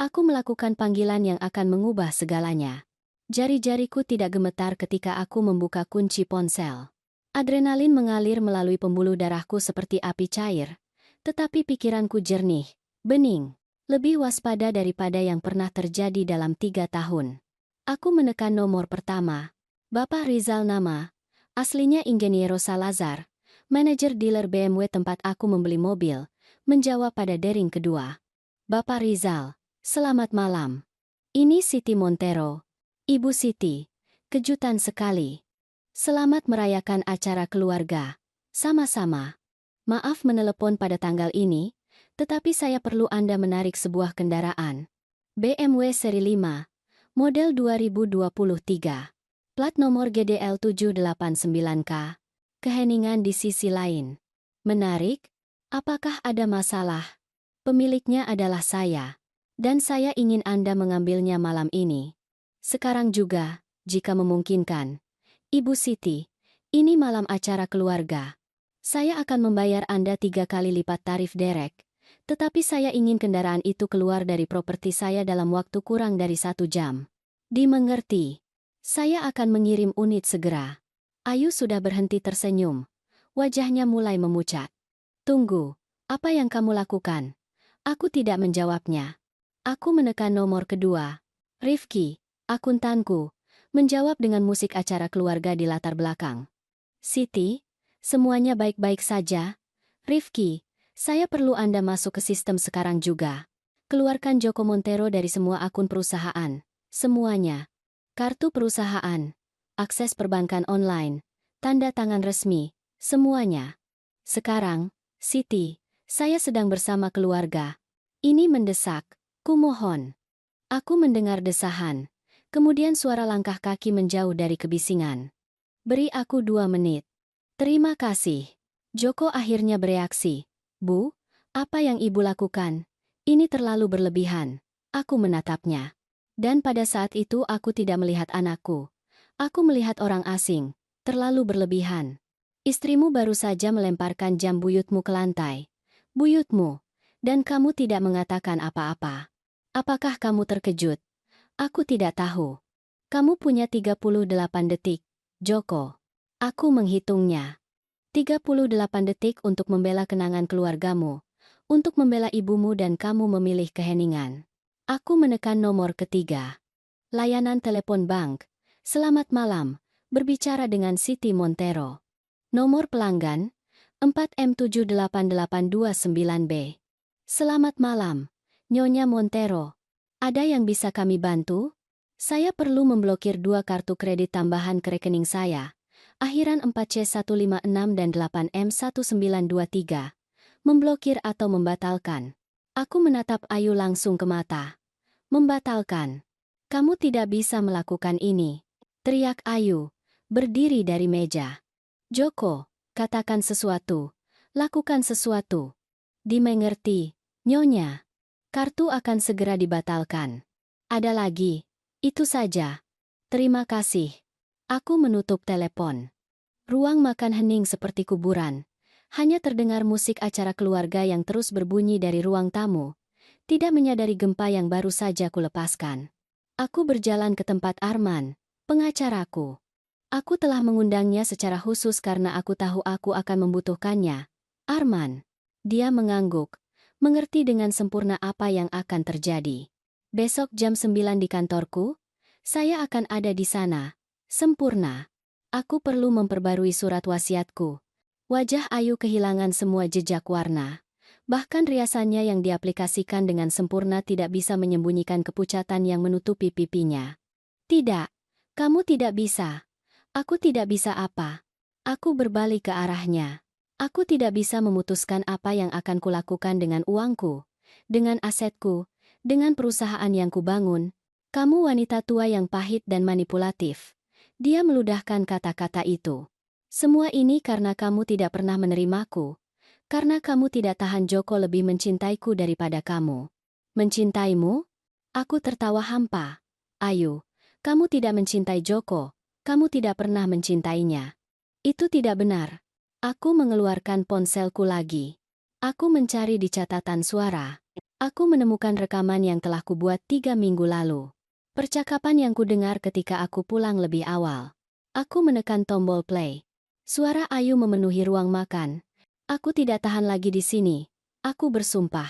aku melakukan panggilan yang akan mengubah segalanya. Jari-jariku tidak gemetar ketika aku membuka kunci ponsel. Adrenalin mengalir melalui pembuluh darahku seperti api cair. Tetapi pikiranku jernih, bening, lebih waspada daripada yang pernah terjadi dalam 3 tahun. Aku menekan nomor pertama. Bapak Rizal nama. Aslinya Ingeniero Salazar, manajer dealer BMW tempat aku membeli mobil, menjawab pada dering kedua. Bapak Rizal, selamat malam. Ini Siti Montero. Ibu Siti, kejutan sekali. Selamat merayakan acara keluarga. Sama-sama. Maaf menelepon pada tanggal ini, tetapi saya perlu Anda menarik sebuah kendaraan. BMW seri 5, model 2023. Plat nomor GDL 789K. Keheningan di sisi lain. Menarik? Apakah ada masalah? Pemiliknya adalah saya. Dan saya ingin Anda mengambilnya malam ini. Sekarang juga, jika memungkinkan. Ibu Siti, ini malam acara keluarga. Saya akan membayar Anda 3 kali lipat tarif derek. Tetapi saya ingin kendaraan itu keluar dari properti saya dalam waktu kurang dari 1 jam. Dimengerti? Saya akan mengirim unit segera. Ayu sudah berhenti tersenyum. Wajahnya mulai memucat. Tunggu, apa yang kamu lakukan? Aku tidak menjawabnya. Aku menekan nomor kedua. Rifki, akuntanku, menjawab dengan musik acara keluarga di latar belakang. Siti, semuanya baik-baik saja? Rifki, saya perlu Anda masuk ke sistem sekarang juga. Keluarkan Joko Montero dari semua akun perusahaan. Semuanya. Kartu perusahaan, akses perbankan online, tanda tangan resmi, semuanya. Sekarang, Siti, saya sedang bersama keluarga. Ini mendesak, kumohon. Aku mendengar desahan, kemudian suara langkah kaki menjauh dari kebisingan. Beri aku 2 menit. Terima kasih. Joko akhirnya bereaksi. Bu, apa yang ibu lakukan? Ini terlalu berlebihan. Aku menatapnya. Dan pada saat itu aku tidak melihat anakku. Aku melihat orang asing. Terlalu berlebihan. Istrimu baru saja melemparkan jam buyutmu ke lantai. Buyutmu. Dan kamu tidak mengatakan apa-apa. Apakah kamu terkejut? Aku tidak tahu. Kamu punya 38 detik, Joko. Aku menghitungnya. 38 detik untuk membela kenangan keluargamu. Untuk membela ibumu dan kamu memilih keheningan. Aku menekan nomor ketiga. Layanan telepon bank. Selamat malam, berbicara dengan Siti Montero. Nomor pelanggan, 4M788829B. Selamat malam, Nyonya Montero. Ada yang bisa kami bantu? Saya perlu memblokir 2 kartu kredit tambahan ke rekening saya. Akhiran 4C156 dan 8M1923. Memblokir atau membatalkan. Aku menatap Ayu langsung ke mata. Membatalkan. Kamu tidak bisa melakukan ini. Teriak Ayu, berdiri dari meja. Joko, katakan sesuatu. Lakukan sesuatu. Dimengerti, Nyonya. Kartu akan segera dibatalkan. Ada lagi. Itu saja. Terima kasih. Aku menutup telepon. Ruang makan hening seperti kuburan. Hanya terdengar musik acara keluarga yang terus berbunyi dari ruang tamu. Tidak menyadari gempa yang baru saja kulepaskan. Aku berjalan ke tempat Arman, pengacaraku. Aku telah mengundangnya secara khusus karena aku tahu aku akan membutuhkannya. Arman. Dia mengangguk, mengerti dengan sempurna apa yang akan terjadi. Besok jam 9 di kantorku, saya akan ada di sana. Sempurna. Aku perlu memperbarui surat wasiatku. Wajah Ayu kehilangan semua jejak warna. Bahkan riasannya yang diaplikasikan dengan sempurna tidak bisa menyembunyikan kepucatan yang menutupi pipinya. Tidak, kamu tidak bisa. Aku tidak bisa apa. Aku berbalik ke arahnya. Aku tidak bisa memutuskan apa yang akan kulakukan dengan uangku, dengan asetku, dengan perusahaan yang kubangun. Kamu wanita tua yang pahit dan manipulatif. Dia meludahkan kata-kata itu. Semua ini karena kamu tidak pernah menerimaku. Karena kamu tidak tahan Joko lebih mencintaiku daripada kamu. Mencintaimu? Aku tertawa hampa. Ayu, kamu tidak mencintai Joko. Kamu tidak pernah mencintainya. Itu tidak benar. Aku mengeluarkan ponselku lagi. Aku mencari di catatan suara. Aku menemukan rekaman yang telah kubuat 3 minggu lalu. Percakapan yang kudengar ketika aku pulang lebih awal. Aku menekan tombol play. Suara Ayu memenuhi ruang makan. Aku tidak tahan lagi di sini. Aku bersumpah.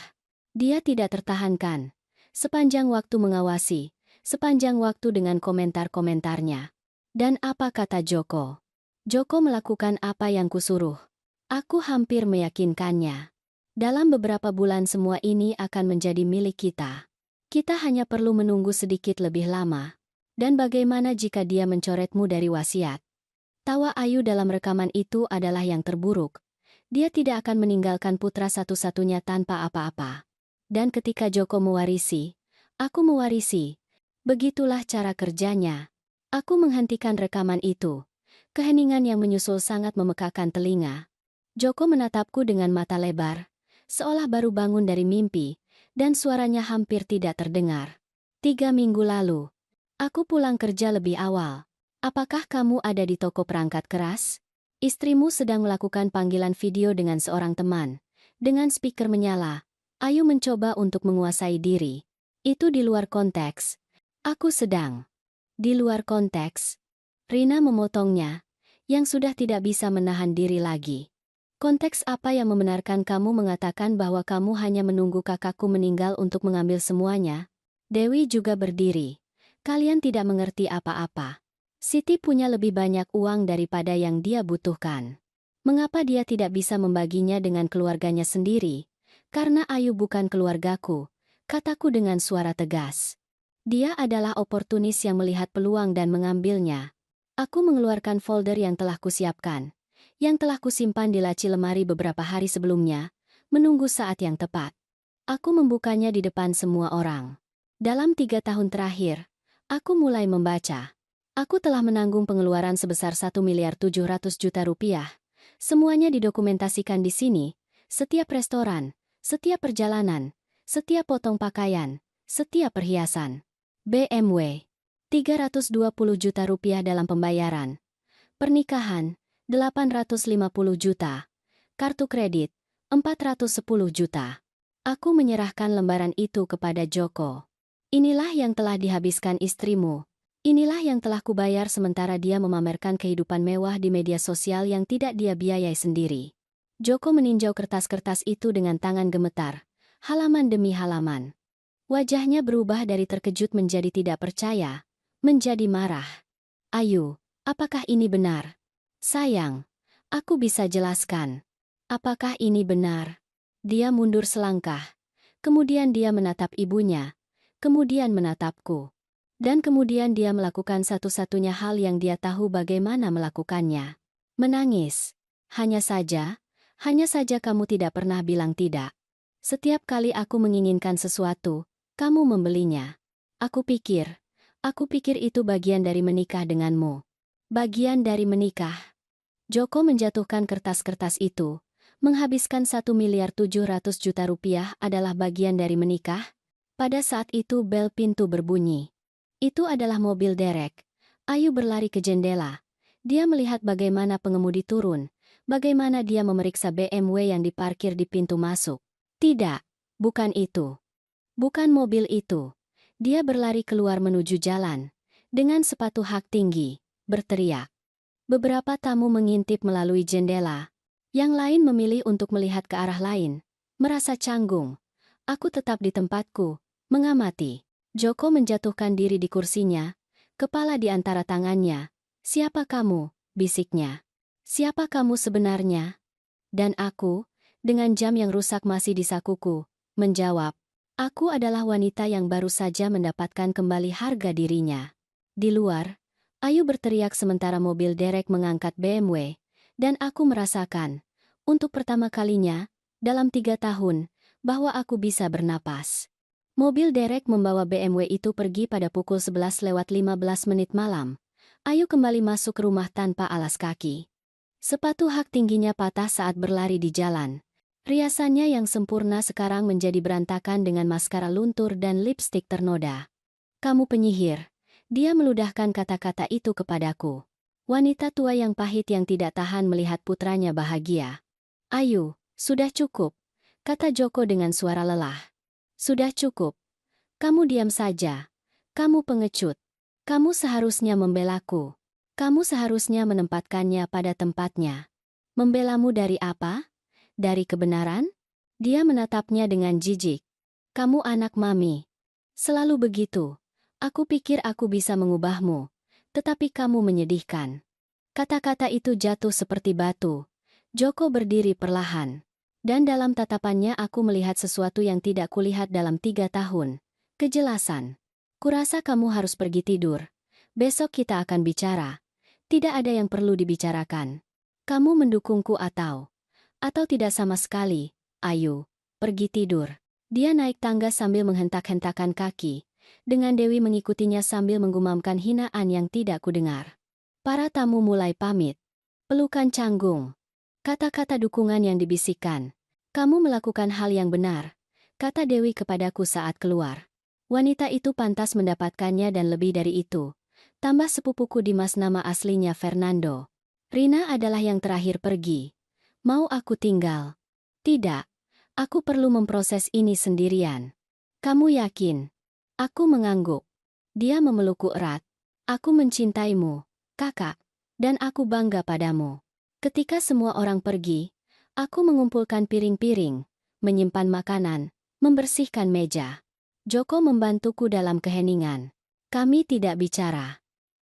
Dia tidak tertahankan. Sepanjang waktu mengawasi, sepanjang waktu dengan komentar-komentarnya. Dan apa kata Joko? Joko melakukan apa yang kusuruh. Aku hampir meyakinkannya. Dalam beberapa bulan semua ini akan menjadi milik kita. Kita hanya perlu menunggu sedikit lebih lama. Dan bagaimana jika dia mencoretmu dari wasiat? Tawa Ayu dalam rekaman itu adalah yang terburuk. Dia tidak akan meninggalkan putra satu-satunya tanpa apa-apa. Dan ketika Joko mewarisi, aku mewarisi. Begitulah cara kerjanya. Aku menghentikan rekaman itu. Keheningan yang menyusul sangat memekakan telinga. Joko menatapku dengan mata lebar, seolah baru bangun dari mimpi, dan suaranya hampir tidak terdengar. 3 minggu lalu, aku pulang kerja lebih awal. Apakah kamu ada di toko perangkat keras? Istrimu sedang melakukan panggilan video dengan seorang teman. Dengan speaker menyala, Ayu mencoba untuk menguasai diri. Itu di luar konteks. Aku sedang. Di luar konteks. Rina memotongnya, yang sudah tidak bisa menahan diri lagi. Konteks apa yang membenarkan kamu mengatakan bahwa kamu hanya menunggu kakakku meninggal untuk mengambil semuanya? Dewi juga berdiri. Kalian tidak mengerti apa-apa. Siti punya lebih banyak uang daripada yang dia butuhkan. Mengapa dia tidak bisa membaginya dengan keluarganya sendiri? Karena Ayu bukan keluargaku, kataku dengan suara tegas. Dia adalah oportunis yang melihat peluang dan mengambilnya. Aku mengeluarkan folder yang telah kusiapkan, yang telah kusimpan di laci lemari beberapa hari sebelumnya, menunggu saat yang tepat. Aku membukanya di depan semua orang. Dalam 3 tahun terakhir, aku mulai membaca. Aku telah menanggung pengeluaran sebesar 1.700.000.000 rupiah. Semuanya didokumentasikan di sini, setiap restoran, setiap perjalanan, setiap potong pakaian, setiap perhiasan. BMW, 320 juta rupiah dalam pembayaran. Pernikahan, 850 juta. Kartu kredit, 410 juta. Aku menyerahkan lembaran itu kepada Joko. Inilah yang telah dihabiskan istrimu. Inilah yang telah kubayar sementara dia memamerkan kehidupan mewah di media sosial yang tidak dia biayai sendiri. Joko meninjau kertas-kertas itu dengan tangan gemetar, halaman demi halaman. Wajahnya berubah dari terkejut menjadi tidak percaya, menjadi marah. Ayu, apakah ini benar? Sayang, aku bisa jelaskan. Apakah ini benar? Dia mundur selangkah. Kemudian dia menatap ibunya. Kemudian menatapku. Dan kemudian dia melakukan satu-satunya hal yang dia tahu bagaimana melakukannya. Menangis. Hanya saja kamu tidak pernah bilang tidak. Setiap kali aku menginginkan sesuatu, kamu membelinya. Aku pikir itu bagian dari menikah denganmu. Bagian dari menikah. Joko menjatuhkan kertas-kertas itu. Menghabiskan 1.700.000.000 rupiah adalah bagian dari menikah. Pada saat itu bel pintu berbunyi. Itu adalah mobil derek. Ayu berlari ke jendela. Dia melihat bagaimana pengemudi turun. Bagaimana dia memeriksa BMW yang diparkir di pintu masuk. Tidak, bukan itu. Bukan mobil itu. Dia berlari keluar menuju jalan. Dengan sepatu hak tinggi, berteriak. Beberapa tamu mengintip melalui jendela. Yang lain memilih untuk melihat ke arah lain. Merasa canggung. Aku tetap di tempatku, mengamati. Joko menjatuhkan diri di kursinya. Kepala di antara tangannya. Siapa kamu? Bisiknya. Siapa kamu sebenarnya? Dan aku, dengan jam yang rusak masih di sakuku, menjawab. Aku adalah wanita yang baru saja mendapatkan kembali harga dirinya. Di luar, Ayu berteriak sementara mobil derek mengangkat BMW, dan aku merasakan, untuk pertama kalinya, dalam 3 tahun, bahwa aku bisa bernapas. Mobil derek membawa BMW itu pergi pada pukul 11:15 malam. Ayu kembali masuk rumah tanpa alas kaki. Sepatu hak tingginya patah saat berlari di jalan. Riasannya yang sempurna sekarang menjadi berantakan dengan maskara luntur dan lipstik ternoda. Kamu penyihir. Dia meludahkan kata-kata itu kepadaku. Wanita tua yang pahit yang tidak tahan melihat putranya bahagia. Ayu, sudah cukup, kata Joko dengan suara lelah. Sudah cukup. Kamu diam saja. Kamu pengecut. Kamu seharusnya membelaku. Kamu seharusnya menempatkannya pada tempatnya. Membelamu dari apa? Dari kebenaran? Dia menatapnya dengan jijik. Kamu anak mami. Selalu begitu. Aku pikir aku bisa mengubahmu, tetapi kamu menyedihkan. Kata-kata itu jatuh seperti batu. Joko berdiri perlahan. Dan dalam tatapannya aku melihat sesuatu yang tidak kulihat dalam 3 tahun. Kejelasan. Kurasa kamu harus pergi tidur. Besok kita akan bicara. Tidak ada yang perlu dibicarakan. Kamu mendukungku atau tidak sama sekali. Ayo, pergi tidur. Dia naik tangga sambil menghentak-hentakan kaki. Dengan Dewi mengikutinya sambil menggumamkan hinaan yang tidak kudengar. Para tamu mulai pamit. Pelukan canggung. Kata-kata dukungan yang dibisikkan. Kamu melakukan hal yang benar, kata Dewi kepadaku saat keluar. Wanita itu pantas mendapatkannya dan lebih dari itu. Tambah sepupuku Dimas nama aslinya Fernando. Rina adalah yang terakhir pergi. Mau aku tinggal? Tidak. Aku perlu memproses ini sendirian. Kamu yakin? Aku mengangguk. Dia memelukku erat. Aku mencintaimu, kakak, dan aku bangga padamu. Ketika semua orang pergi, aku mengumpulkan piring-piring, menyimpan makanan, membersihkan meja. Joko membantuku dalam keheningan. Kami tidak bicara.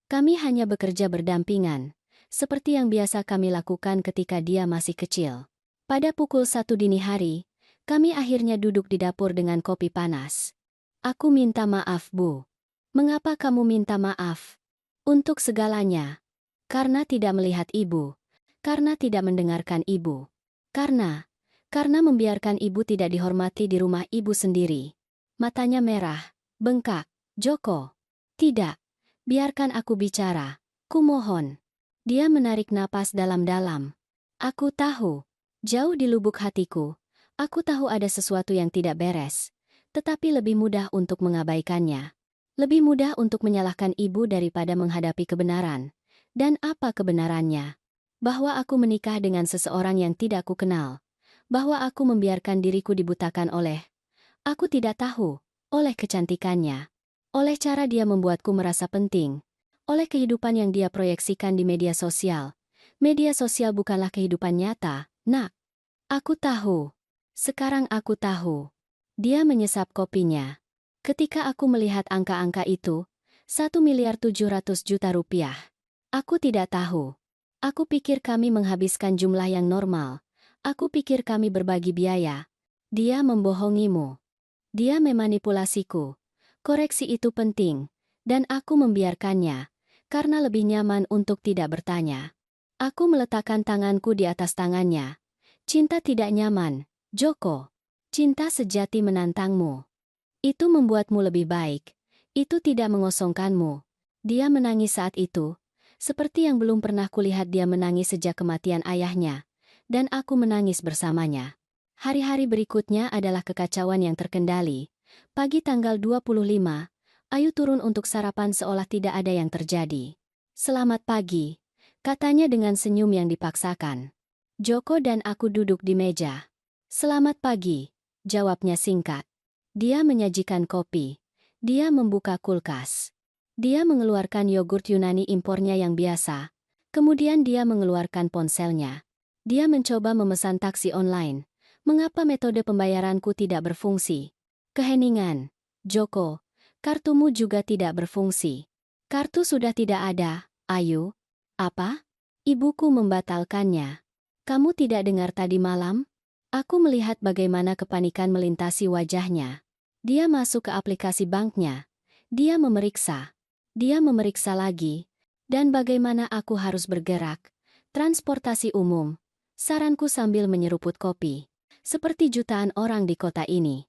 Kami hanya bekerja berdampingan, seperti yang biasa kami lakukan ketika dia masih kecil. Pada pukul 1 dini hari, kami akhirnya duduk di dapur dengan kopi panas. Aku minta maaf, Bu. Mengapa kamu minta maaf? Untuk segalanya. Karena tidak melihat ibu. Karena tidak mendengarkan ibu. Karena membiarkan ibu tidak dihormati di rumah ibu sendiri. Matanya merah, bengkak. Joko. Tidak. Biarkan aku bicara. Kumohon. Dia menarik napas dalam-dalam. Aku tahu. Jauh di lubuk hatiku. Aku tahu ada sesuatu yang tidak beres. Tetapi lebih mudah untuk mengabaikannya. Lebih mudah untuk menyalahkan ibu daripada menghadapi kebenaran. Dan apa kebenarannya? Bahwa aku menikah dengan seseorang yang tidak ku kenal. Bahwa aku membiarkan diriku dibutakan oleh, aku tidak tahu, oleh kecantikannya. Oleh cara dia membuatku merasa penting. Oleh kehidupan yang dia proyeksikan di media sosial. Media sosial bukanlah kehidupan nyata, nak. Aku tahu. Sekarang aku tahu. Dia menyesap kopinya. Ketika aku melihat angka-angka itu, 1.700.000.000 rupiah. Aku tidak tahu. Aku pikir kami menghabiskan jumlah yang normal. Aku pikir kami berbagi biaya. Dia membohongimu. Dia memanipulasiku. Koreksi itu penting. Dan aku membiarkannya. Karena lebih nyaman untuk tidak bertanya. Aku meletakkan tanganku di atas tangannya. Cinta tidak nyaman, Joko. Cinta sejati menantangmu. Itu membuatmu lebih baik. Itu tidak mengosongkanmu. Dia menangis saat itu, seperti yang belum pernah kulihat dia menangis sejak kematian ayahnya. Dan aku menangis bersamanya. Hari-hari berikutnya adalah kekacauan yang terkendali. Pagi tanggal 25, Ayu turun untuk sarapan seolah tidak ada yang terjadi. Selamat pagi, katanya dengan senyum yang dipaksakan. Joko dan aku duduk di meja. Selamat pagi, jawabnya singkat. Dia menyajikan kopi. Dia membuka kulkas. Dia mengeluarkan yogurt Yunani impornya yang biasa. Kemudian dia mengeluarkan ponselnya. Dia mencoba memesan taksi online. Mengapa metode pembayaranku tidak berfungsi? Keheningan. Joko, kartumu juga tidak berfungsi. Kartu sudah tidak ada, Ayu. Apa? Ibuku membatalkannya. Kamu tidak dengar tadi malam? Aku melihat bagaimana kepanikan melintasi wajahnya. Dia masuk ke aplikasi banknya. Dia memeriksa. Dia memeriksa lagi. Dan bagaimana aku harus bergerak. Transportasi umum. Saranku sambil menyeruput kopi. Seperti jutaan orang di kota ini.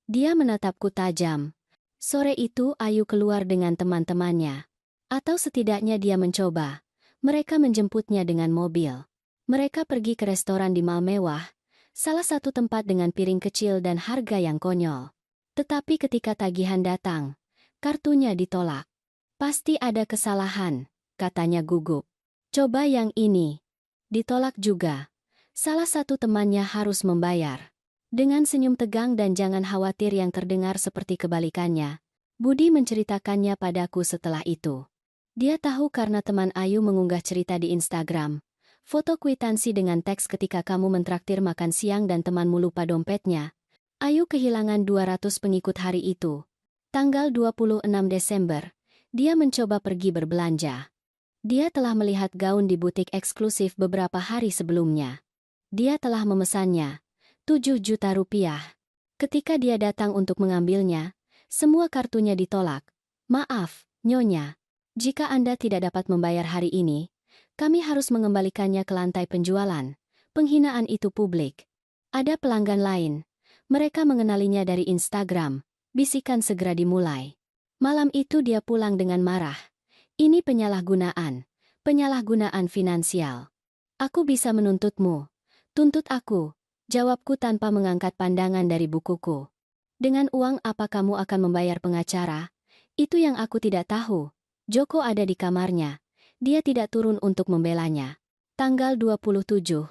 Dia menatapku tajam. Sore itu Ayu keluar dengan teman-temannya. Atau setidaknya dia mencoba. Mereka menjemputnya dengan mobil. Mereka pergi ke restoran di mal mewah. Salah satu tempat dengan piring kecil dan harga yang konyol. Tetapi ketika tagihan datang, kartunya ditolak. Pasti ada kesalahan, katanya gugup. Coba yang ini. Ditolak juga. Salah satu temannya harus membayar. Dengan senyum tegang dan jangan khawatir yang terdengar seperti kebalikannya, Budi menceritakannya padaku setelah itu. Dia tahu karena teman Ayu mengunggah cerita di Instagram. Foto kwitansi dengan teks ketika kamu mentraktir makan siang dan temanmu lupa dompetnya. Ayu kehilangan 200 pengikut hari itu. Tanggal 26 Desember, dia mencoba pergi berbelanja. Dia telah melihat gaun di butik eksklusif beberapa hari sebelumnya. Dia telah memesannya, 7 juta rupiah. Ketika dia datang untuk mengambilnya, semua kartunya ditolak. Maaf, Nyonya. Jika Anda tidak dapat membayar hari ini, kami harus mengembalikannya ke lantai penjualan. Penghinaan itu publik. Ada pelanggan lain. Mereka mengenalinya dari Instagram. Bisikan segera dimulai. Malam itu dia pulang dengan marah. Ini penyalahgunaan. Penyalahgunaan finansial. Aku bisa menuntutmu. Tuntut aku. Jawabku tanpa mengangkat pandangan dari bukuku. Dengan uang apa kamu akan membayar pengacara? Itu yang aku tidak tahu. Joko ada di kamarnya. Dia tidak turun untuk membelanya. Tanggal 27.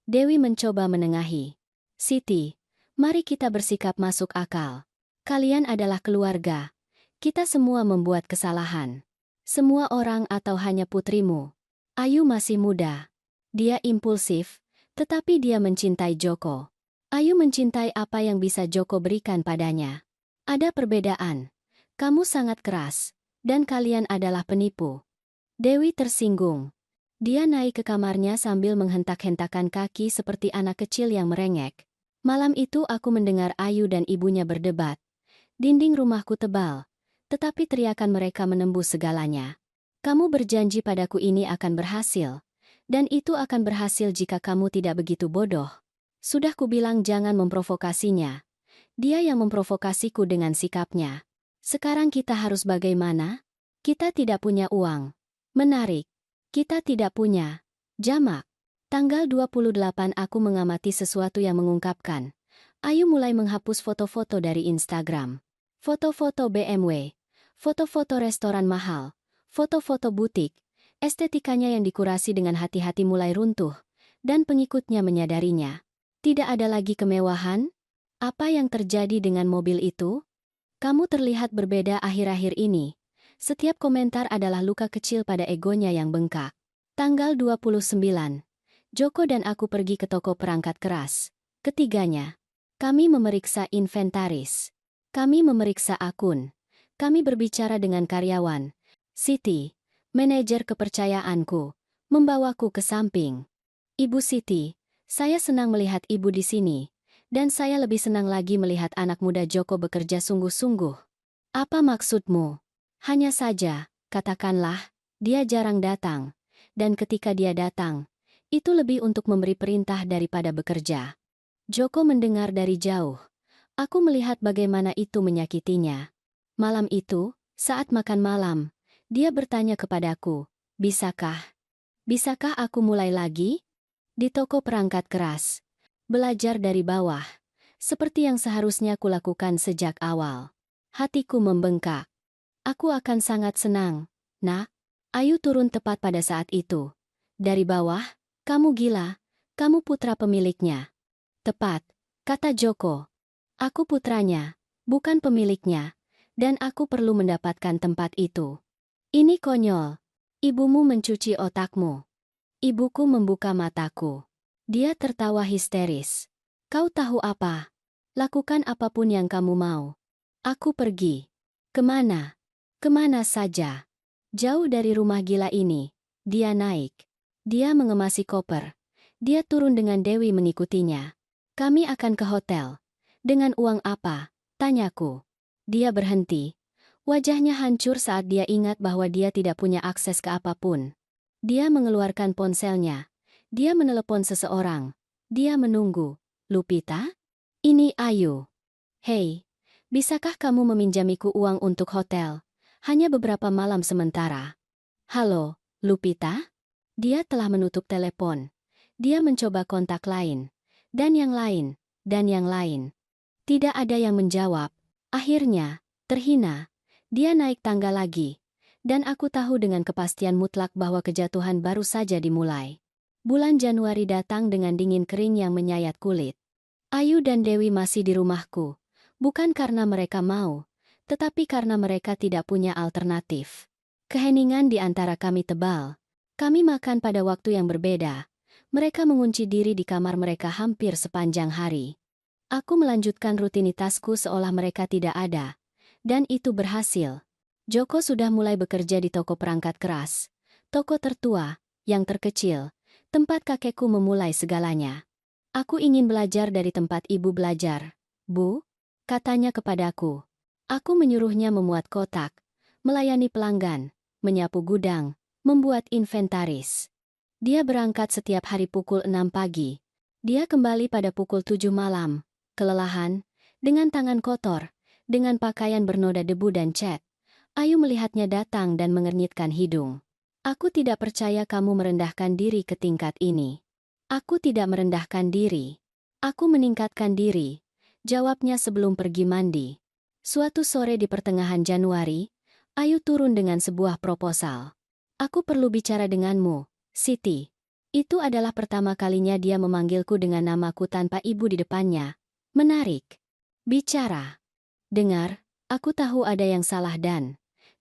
Dewi mencoba menengahi. Siti, mari kita bersikap masuk akal. Kalian adalah keluarga. Kita semua membuat kesalahan. Semua orang atau hanya putrimu? Ayu masih muda. Dia impulsif, tetapi dia mencintai Joko. Ayu mencintai apa yang bisa Joko berikan padanya. Ada perbedaan. Kamu sangat keras, dan kalian adalah penipu. Dewi tersinggung. Dia naik ke kamarnya sambil menghentak-hentakan kaki seperti anak kecil yang merengek. Malam itu aku mendengar Ayu dan ibunya berdebat. Dinding rumahku tebal, tetapi teriakan mereka menembus segalanya. Kamu berjanji padaku ini akan berhasil. Dan itu akan berhasil jika kamu tidak begitu bodoh. Sudah kubilang jangan memprovokasinya. Dia yang memprovokasiku dengan sikapnya. Sekarang kita harus bagaimana? Kita tidak punya uang. Menarik. Kita tidak punya. Jamak. Tanggal 28 aku mengamati sesuatu yang mengungkapkan. Ayu mulai menghapus foto-foto dari Instagram. Foto-foto BMW. Foto-foto restoran mahal. Foto-foto butik. Estetikanya yang dikurasi dengan hati-hati mulai runtuh. Dan pengikutnya menyadarinya. Tidak ada lagi kemewahan? Apa yang terjadi dengan mobil itu? Kamu terlihat berbeda akhir-akhir ini. Setiap komentar adalah luka kecil pada egonya yang bengkak. Tanggal 29. Joko dan aku pergi ke toko perangkat keras. Ketiganya. Kami memeriksa inventaris. Kami memeriksa akun. Kami berbicara dengan karyawan. Siti, manajer kepercayaanku, membawaku ke samping. Ibu Siti, saya senang melihat ibu di sini. Dan saya lebih senang lagi melihat anak muda Joko bekerja sungguh-sungguh. Apa maksudmu? Hanya saja, katakanlah, dia jarang datang. Dan ketika dia datang, itu lebih untuk memberi perintah daripada bekerja. Joko mendengar dari jauh. Aku melihat bagaimana itu menyakitinya. Malam itu, saat makan malam, dia bertanya kepadaku, bisakah aku mulai lagi? Di toko perangkat keras. Belajar dari bawah. Seperti yang seharusnya kulakukan sejak awal. Hatiku membengkak. Aku akan sangat senang, Nak. Ayu turun tepat pada saat itu. Dari bawah, kamu gila, kamu putra pemiliknya. Tepat, kata Joko. Aku putranya, bukan pemiliknya, dan aku perlu mendapatkan tempat itu. Ini konyol. Ibumu mencuci otakmu. Ibuku membuka mataku. Dia tertawa histeris. Kau tahu apa? Lakukan apapun yang kamu mau. Aku pergi. Kemana? Kemana saja. Jauh dari rumah gila ini. Dia naik. Dia mengemasi koper. Dia turun dengan Dewi mengikutinya. Kami akan ke hotel. Dengan uang apa? Tanyaku. Dia berhenti. Wajahnya hancur saat dia ingat bahwa dia tidak punya akses ke apapun. Dia mengeluarkan ponselnya. Dia menelepon seseorang. Dia menunggu. Lupita? Ini Ayu. Hei, bisakah kamu meminjamiku uang untuk hotel? Hanya beberapa malam sementara. Halo, Lupita? Dia telah menutup telepon. Dia mencoba kontak lain. Dan yang lain. Dan yang lain. Tidak ada yang menjawab. Akhirnya, terhina, dia naik tangga lagi. Dan aku tahu dengan kepastian mutlak bahwa kejatuhan baru saja dimulai. Bulan Januari datang dengan dingin kering yang menyayat kulit. Ayu dan Dewi masih di rumahku. Bukan karena mereka mau, tetapi karena mereka tidak punya alternatif. Keheningan di antara kami tebal. Kami makan pada waktu yang berbeda. Mereka mengunci diri di kamar mereka hampir sepanjang hari. Aku melanjutkan rutinitasku seolah mereka tidak ada. Dan itu berhasil. Joko sudah mulai bekerja di toko perangkat keras. Toko tertua, yang terkecil, tempat kakekku memulai segalanya. Aku ingin belajar dari tempat ibu belajar. Bu, katanya kepadaku. Aku menyuruhnya memuat kotak, melayani pelanggan, menyapu gudang, membuat inventaris. Dia berangkat setiap hari pukul 6 pagi. Dia kembali pada pukul 7 malam, kelelahan, dengan tangan kotor, dengan pakaian bernoda debu dan cat. Ayu melihatnya datang dan mengernyitkan hidung. Aku tidak percaya kamu merendahkan diri ke tingkat ini. Aku tidak merendahkan diri. Aku meningkatkan diri, jawabnya sebelum pergi mandi. Suatu sore di pertengahan Januari, Ayu turun dengan sebuah proposal. Aku perlu bicara denganmu, Siti. Itu adalah pertama kalinya dia memanggilku dengan namaku tanpa ibu di depannya. Menarik. Bicara. Dengar, aku tahu ada yang salah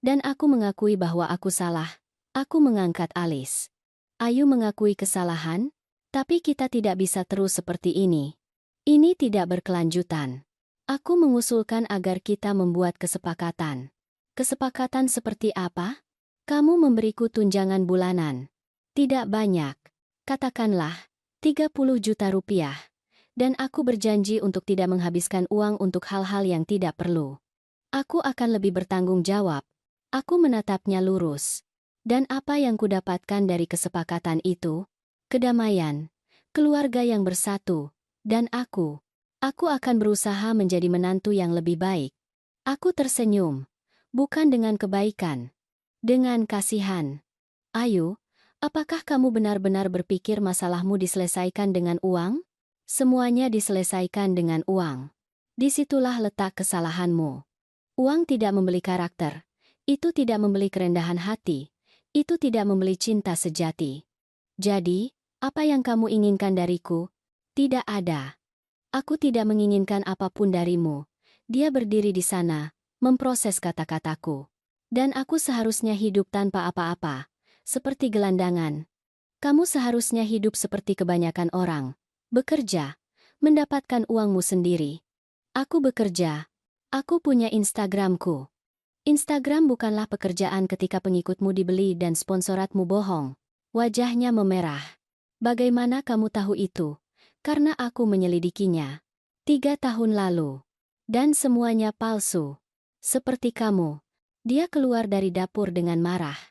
dan aku mengakui bahwa aku salah. Aku mengangkat alis. Ayu mengakui kesalahan, tapi kita tidak bisa terus seperti ini. Ini tidak berkelanjutan. Aku mengusulkan agar kita membuat kesepakatan. Kesepakatan seperti apa? Kamu memberiku tunjangan bulanan. Tidak banyak. Katakanlah, 30 juta rupiah. Dan aku berjanji untuk tidak menghabiskan uang untuk hal-hal yang tidak perlu. Aku akan lebih bertanggung jawab. Aku menatapnya lurus. Dan apa yang kudapatkan dari kesepakatan itu? Kedamaian, keluarga yang bersatu, dan aku. Aku akan berusaha menjadi menantu yang lebih baik. Aku tersenyum. Bukan dengan kebaikan. Dengan kasihan. Ayu, apakah kamu benar-benar berpikir masalahmu diselesaikan dengan uang? Semuanya diselesaikan dengan uang. Disitulah letak kesalahanmu. Uang tidak membeli karakter. Itu tidak membeli kerendahan hati. Itu tidak membeli cinta sejati. Jadi, apa yang kamu inginkan dariku? Tidak ada. Aku tidak menginginkan apapun darimu. Dia berdiri di sana, memproses kata-kataku. Dan aku seharusnya hidup tanpa apa-apa, seperti gelandangan. Kamu seharusnya hidup seperti kebanyakan orang. Bekerja, mendapatkan uangmu sendiri. Aku bekerja. Aku punya Instagramku. Instagram bukanlah pekerjaan ketika pengikutmu dibeli dan sponsoratmu bohong. Wajahnya memerah. Bagaimana kamu tahu itu? Karena aku menyelidikinya. 3 tahun lalu. Dan semuanya palsu. Seperti kamu. Dia keluar dari dapur dengan marah.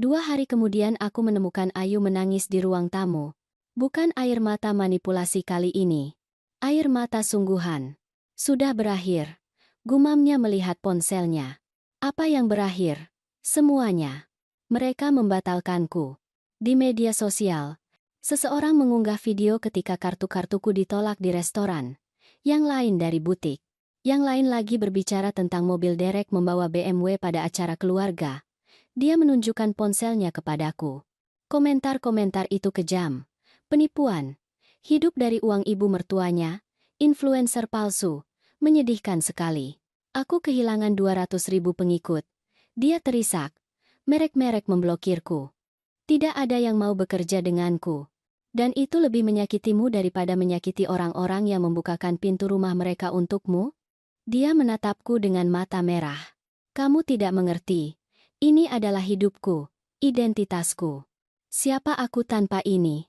2 hari kemudian aku menemukan Ayu menangis di ruang tamu. Bukan air mata manipulasi kali ini. Air mata sungguhan. Sudah berakhir. Gumamnya melihat ponselnya. Apa yang berakhir? Semuanya. Mereka membatalkanku. Di media sosial, seseorang mengunggah video ketika kartu-kartuku ditolak di restoran. Yang lain dari butik. Yang lain lagi berbicara tentang mobil derek membawa BMW pada acara keluarga. Dia menunjukkan ponselnya kepadaku. Komentar-komentar itu kejam. Penipuan. Hidup dari uang ibu mertuanya. Influencer palsu. Menyedihkan sekali. Aku kehilangan 200.000 pengikut. Dia terisak. Merek-merek memblokirku. Tidak ada yang mau bekerja denganku. Dan itu lebih menyakitimu daripada menyakiti orang-orang yang membukakan pintu rumah mereka untukmu? Dia menatapku dengan mata merah. Kamu tidak mengerti. Ini adalah hidupku, identitasku. Siapa aku tanpa ini?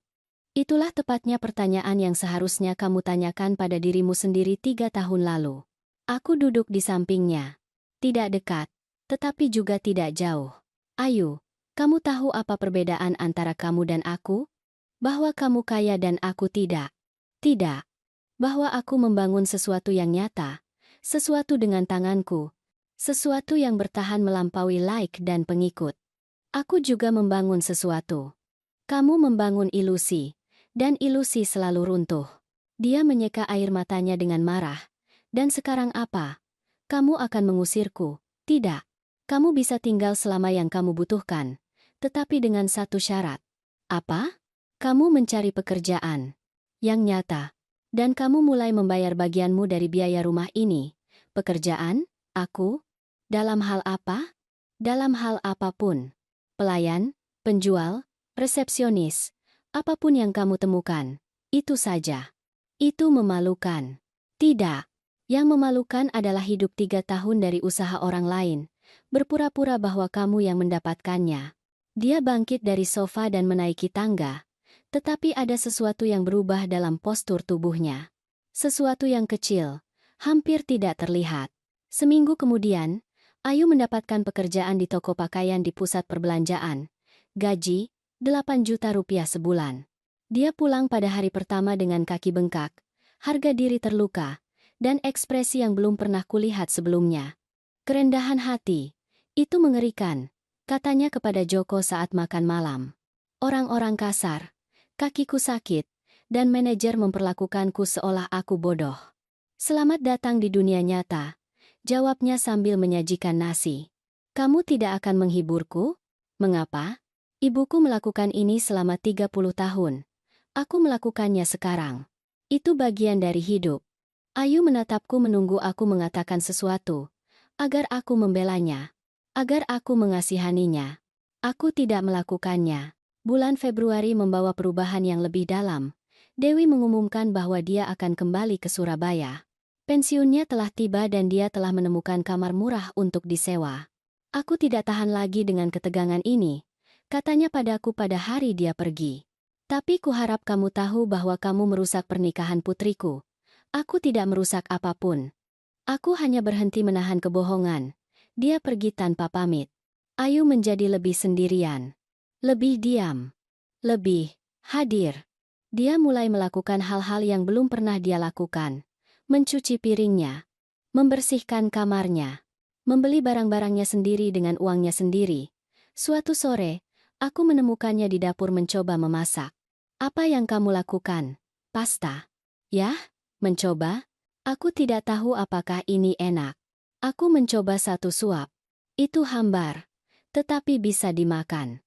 Itulah tepatnya pertanyaan yang seharusnya kamu tanyakan pada dirimu sendiri 3 tahun lalu. Aku duduk di sampingnya. Tidak dekat, tetapi juga tidak jauh. Ayu, kamu tahu apa perbedaan antara kamu dan aku? Bahwa kamu kaya dan aku tidak. Tidak. Bahwa aku membangun sesuatu yang nyata, sesuatu dengan tanganku, sesuatu yang bertahan melampaui like dan pengikut. Aku juga membangun sesuatu. Kamu membangun ilusi, dan ilusi selalu runtuh. Dia menyeka air matanya dengan marah. Dan sekarang apa? Kamu akan mengusirku? Tidak. Kamu bisa tinggal selama yang kamu butuhkan. Tetapi dengan satu syarat. Apa? Kamu mencari pekerjaan. Yang nyata. Dan kamu mulai membayar bagianmu dari biaya rumah ini. Pekerjaan? Aku? Dalam hal apa? Dalam hal apapun. Pelayan, penjual, resepsionis. Apapun yang kamu temukan. Itu saja. Itu memalukan. Tidak. Yang memalukan adalah hidup 3 tahun dari usaha orang lain, berpura-pura bahwa kamu yang mendapatkannya. Dia bangkit dari sofa dan menaiki tangga, tetapi ada sesuatu yang berubah dalam postur tubuhnya. Sesuatu yang kecil, hampir tidak terlihat. Seminggu kemudian, Ayu mendapatkan pekerjaan di toko pakaian di pusat perbelanjaan. Gaji, 8 juta rupiah sebulan. Dia pulang pada hari pertama dengan kaki bengkak, harga diri terluka, dan ekspresi yang belum pernah kulihat sebelumnya. Kerendahan hati, itu mengerikan, katanya kepada Joko saat makan malam. Orang-orang kasar, kakiku sakit, dan manajer memperlakukanku seolah aku bodoh. Selamat datang di dunia nyata, jawabnya sambil menyajikan nasi. Kamu tidak akan menghiburku? Mengapa? Ibuku melakukan ini selama 30 tahun. Aku melakukannya sekarang. Itu bagian dari hidup. Ayu menatapku menunggu aku mengatakan sesuatu, agar aku membelanya, agar aku mengasihaninya. Aku tidak melakukannya. Bulan Februari membawa perubahan yang lebih dalam. Dewi mengumumkan bahwa dia akan kembali ke Surabaya. Pensiunnya telah tiba dan dia telah menemukan kamar murah untuk disewa. Aku tidak tahan lagi dengan ketegangan ini, katanya padaku pada hari dia pergi. Tapi kuharap kamu tahu bahwa kamu merusak pernikahan putriku. Aku tidak merusak apapun. Aku hanya berhenti menahan kebohongan. Dia pergi tanpa pamit. Ayu menjadi lebih sendirian. Lebih diam. Lebih hadir. Dia mulai melakukan hal-hal yang belum pernah dia lakukan. Mencuci piringnya. Membersihkan kamarnya. Membeli barang-barangnya sendiri dengan uangnya sendiri. Suatu sore, aku menemukannya di dapur mencoba memasak. Apa yang kamu lakukan? Pasta. Ya? Mencoba? Aku tidak tahu apakah ini enak. Aku mencoba satu suap. Itu hambar. Tetapi bisa dimakan.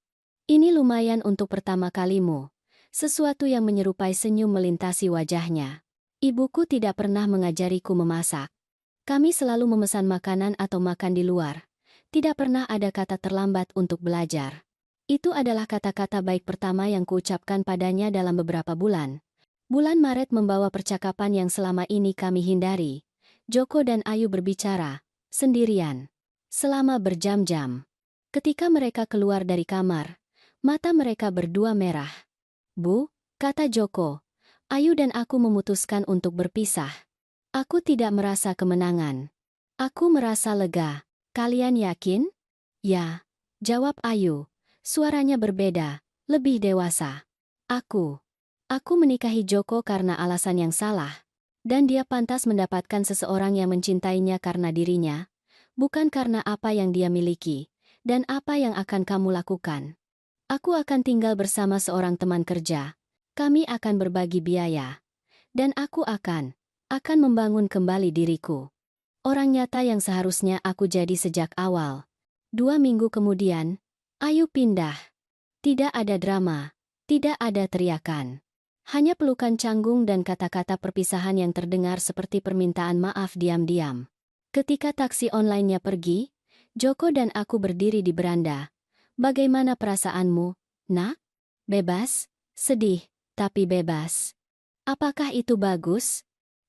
Ini lumayan untuk pertama kalimu. Sesuatu yang menyerupai senyum melintasi wajahnya. Ibuku tidak pernah mengajariku memasak. Kami selalu memesan makanan atau makan di luar. Tidak pernah ada kata terlambat untuk belajar. Itu adalah kata-kata baik pertama yang kuucapkan padanya dalam beberapa bulan. Bulan Maret membawa percakapan yang selama ini kami hindari. Joko dan Ayu berbicara, sendirian, selama berjam-jam. Ketika mereka keluar dari kamar, mata mereka berdua merah. Bu, kata Joko, Ayu dan aku memutuskan untuk berpisah. Aku tidak merasa kemenangan. Aku merasa lega. Kalian yakin? Ya, jawab Ayu. Suaranya berbeda, lebih dewasa. Aku menikahi Joko karena alasan yang salah. Dan dia pantas mendapatkan seseorang yang mencintainya karena dirinya, bukan karena apa yang dia miliki, dan apa yang akan kamu lakukan. Aku akan tinggal bersama seorang teman kerja. Kami akan berbagi biaya. Dan aku akan membangun kembali diriku. Orang nyata yang seharusnya aku jadi sejak awal. 2 minggu kemudian, Ayu pindah. Tidak ada drama, tidak ada teriakan. Hanya pelukan canggung dan kata-kata perpisahan yang terdengar seperti permintaan maaf diam-diam. Ketika taksi online-nya pergi, Joko dan aku berdiri di beranda. Bagaimana perasaanmu, nak? Bebas? Sedih, tapi bebas. Apakah itu bagus?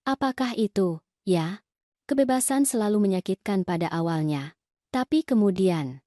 Apakah itu, ya? Kebebasan selalu menyakitkan pada awalnya. Tapi kemudian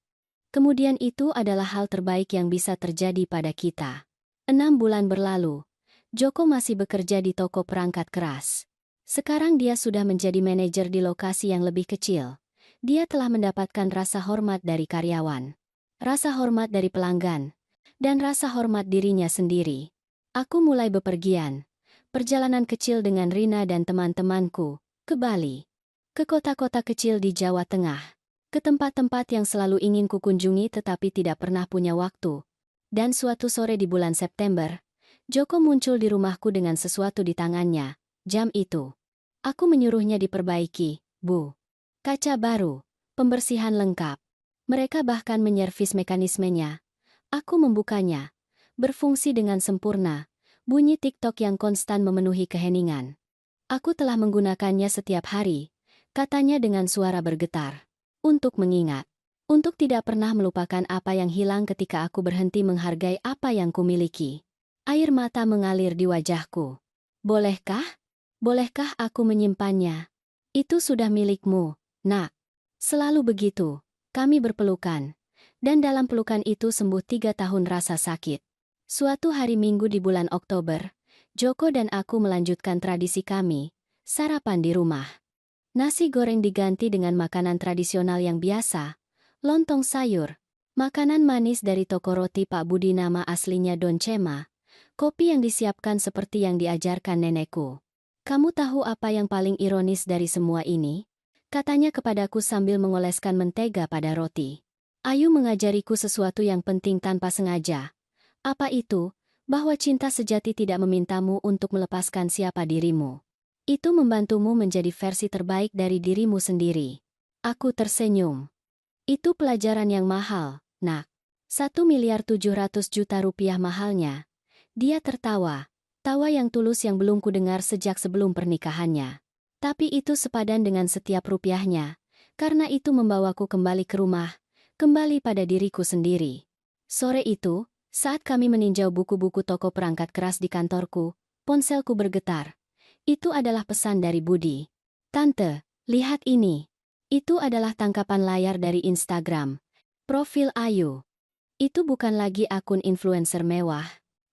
itu adalah hal terbaik yang bisa terjadi pada kita. 6 bulan berlalu. Joko masih bekerja di toko perangkat keras. Sekarang dia sudah menjadi manajer di lokasi yang lebih kecil. Dia telah mendapatkan rasa hormat dari karyawan, rasa hormat dari pelanggan, dan rasa hormat dirinya sendiri. Aku mulai bepergian. Perjalanan kecil dengan Rina dan teman-temanku, ke Bali. Ke kota-kota kecil di Jawa Tengah. Ke tempat-tempat yang selalu ingin kukunjungi tetapi tidak pernah punya waktu. Dan suatu sore di bulan September, Joko muncul di rumahku dengan sesuatu di tangannya. Jam itu. Aku menyuruhnya diperbaiki, Bu. Kaca baru, pembersihan lengkap. Mereka bahkan menyervis mekanismenya. Aku membukanya. Berfungsi dengan sempurna. Bunyi TikTok yang konstan memenuhi keheningan. Aku telah menggunakannya setiap hari, katanya dengan suara bergetar. Untuk mengingat. Untuk tidak pernah melupakan apa yang hilang ketika aku berhenti menghargai apa yang kumiliki. Air mata mengalir di wajahku. Bolehkah? Bolehkah aku menyimpannya? Itu sudah milikmu, nak. Selalu begitu. Kami berpelukan. Dan dalam pelukan itu sembuh 3 tahun rasa sakit. Suatu hari Minggu di bulan Oktober, Joko dan aku melanjutkan tradisi kami, sarapan di rumah. Nasi goreng diganti dengan makanan tradisional yang biasa, lontong sayur, makanan manis dari toko roti Pak Budi nama aslinya Don Cema, kopi yang disiapkan seperti yang diajarkan nenekku. Kamu tahu apa yang paling ironis dari semua ini? Katanya kepadaku sambil mengoleskan mentega pada roti. Ayu mengajariku sesuatu yang penting tanpa sengaja. Apa itu? Bahwa cinta sejati tidak memintamu untuk melepaskan siapa dirimu. Itu membantumu menjadi versi terbaik dari dirimu sendiri. Aku tersenyum. Itu pelajaran yang mahal, nak. 1.700.000.000 rupiah mahalnya. Dia tertawa. Tawa yang tulus yang belum kudengar sejak sebelum pernikahannya. Tapi itu sepadan dengan setiap rupiahnya. Karena itu membawaku kembali ke rumah. Kembali pada diriku sendiri. Sore itu, saat kami meninjau buku-buku toko perangkat keras di kantorku, ponselku bergetar. Itu adalah pesan dari Budi. Tante, lihat ini. Itu adalah tangkapan layar dari Instagram. Profil Ayu. Itu bukan lagi akun influencer mewah.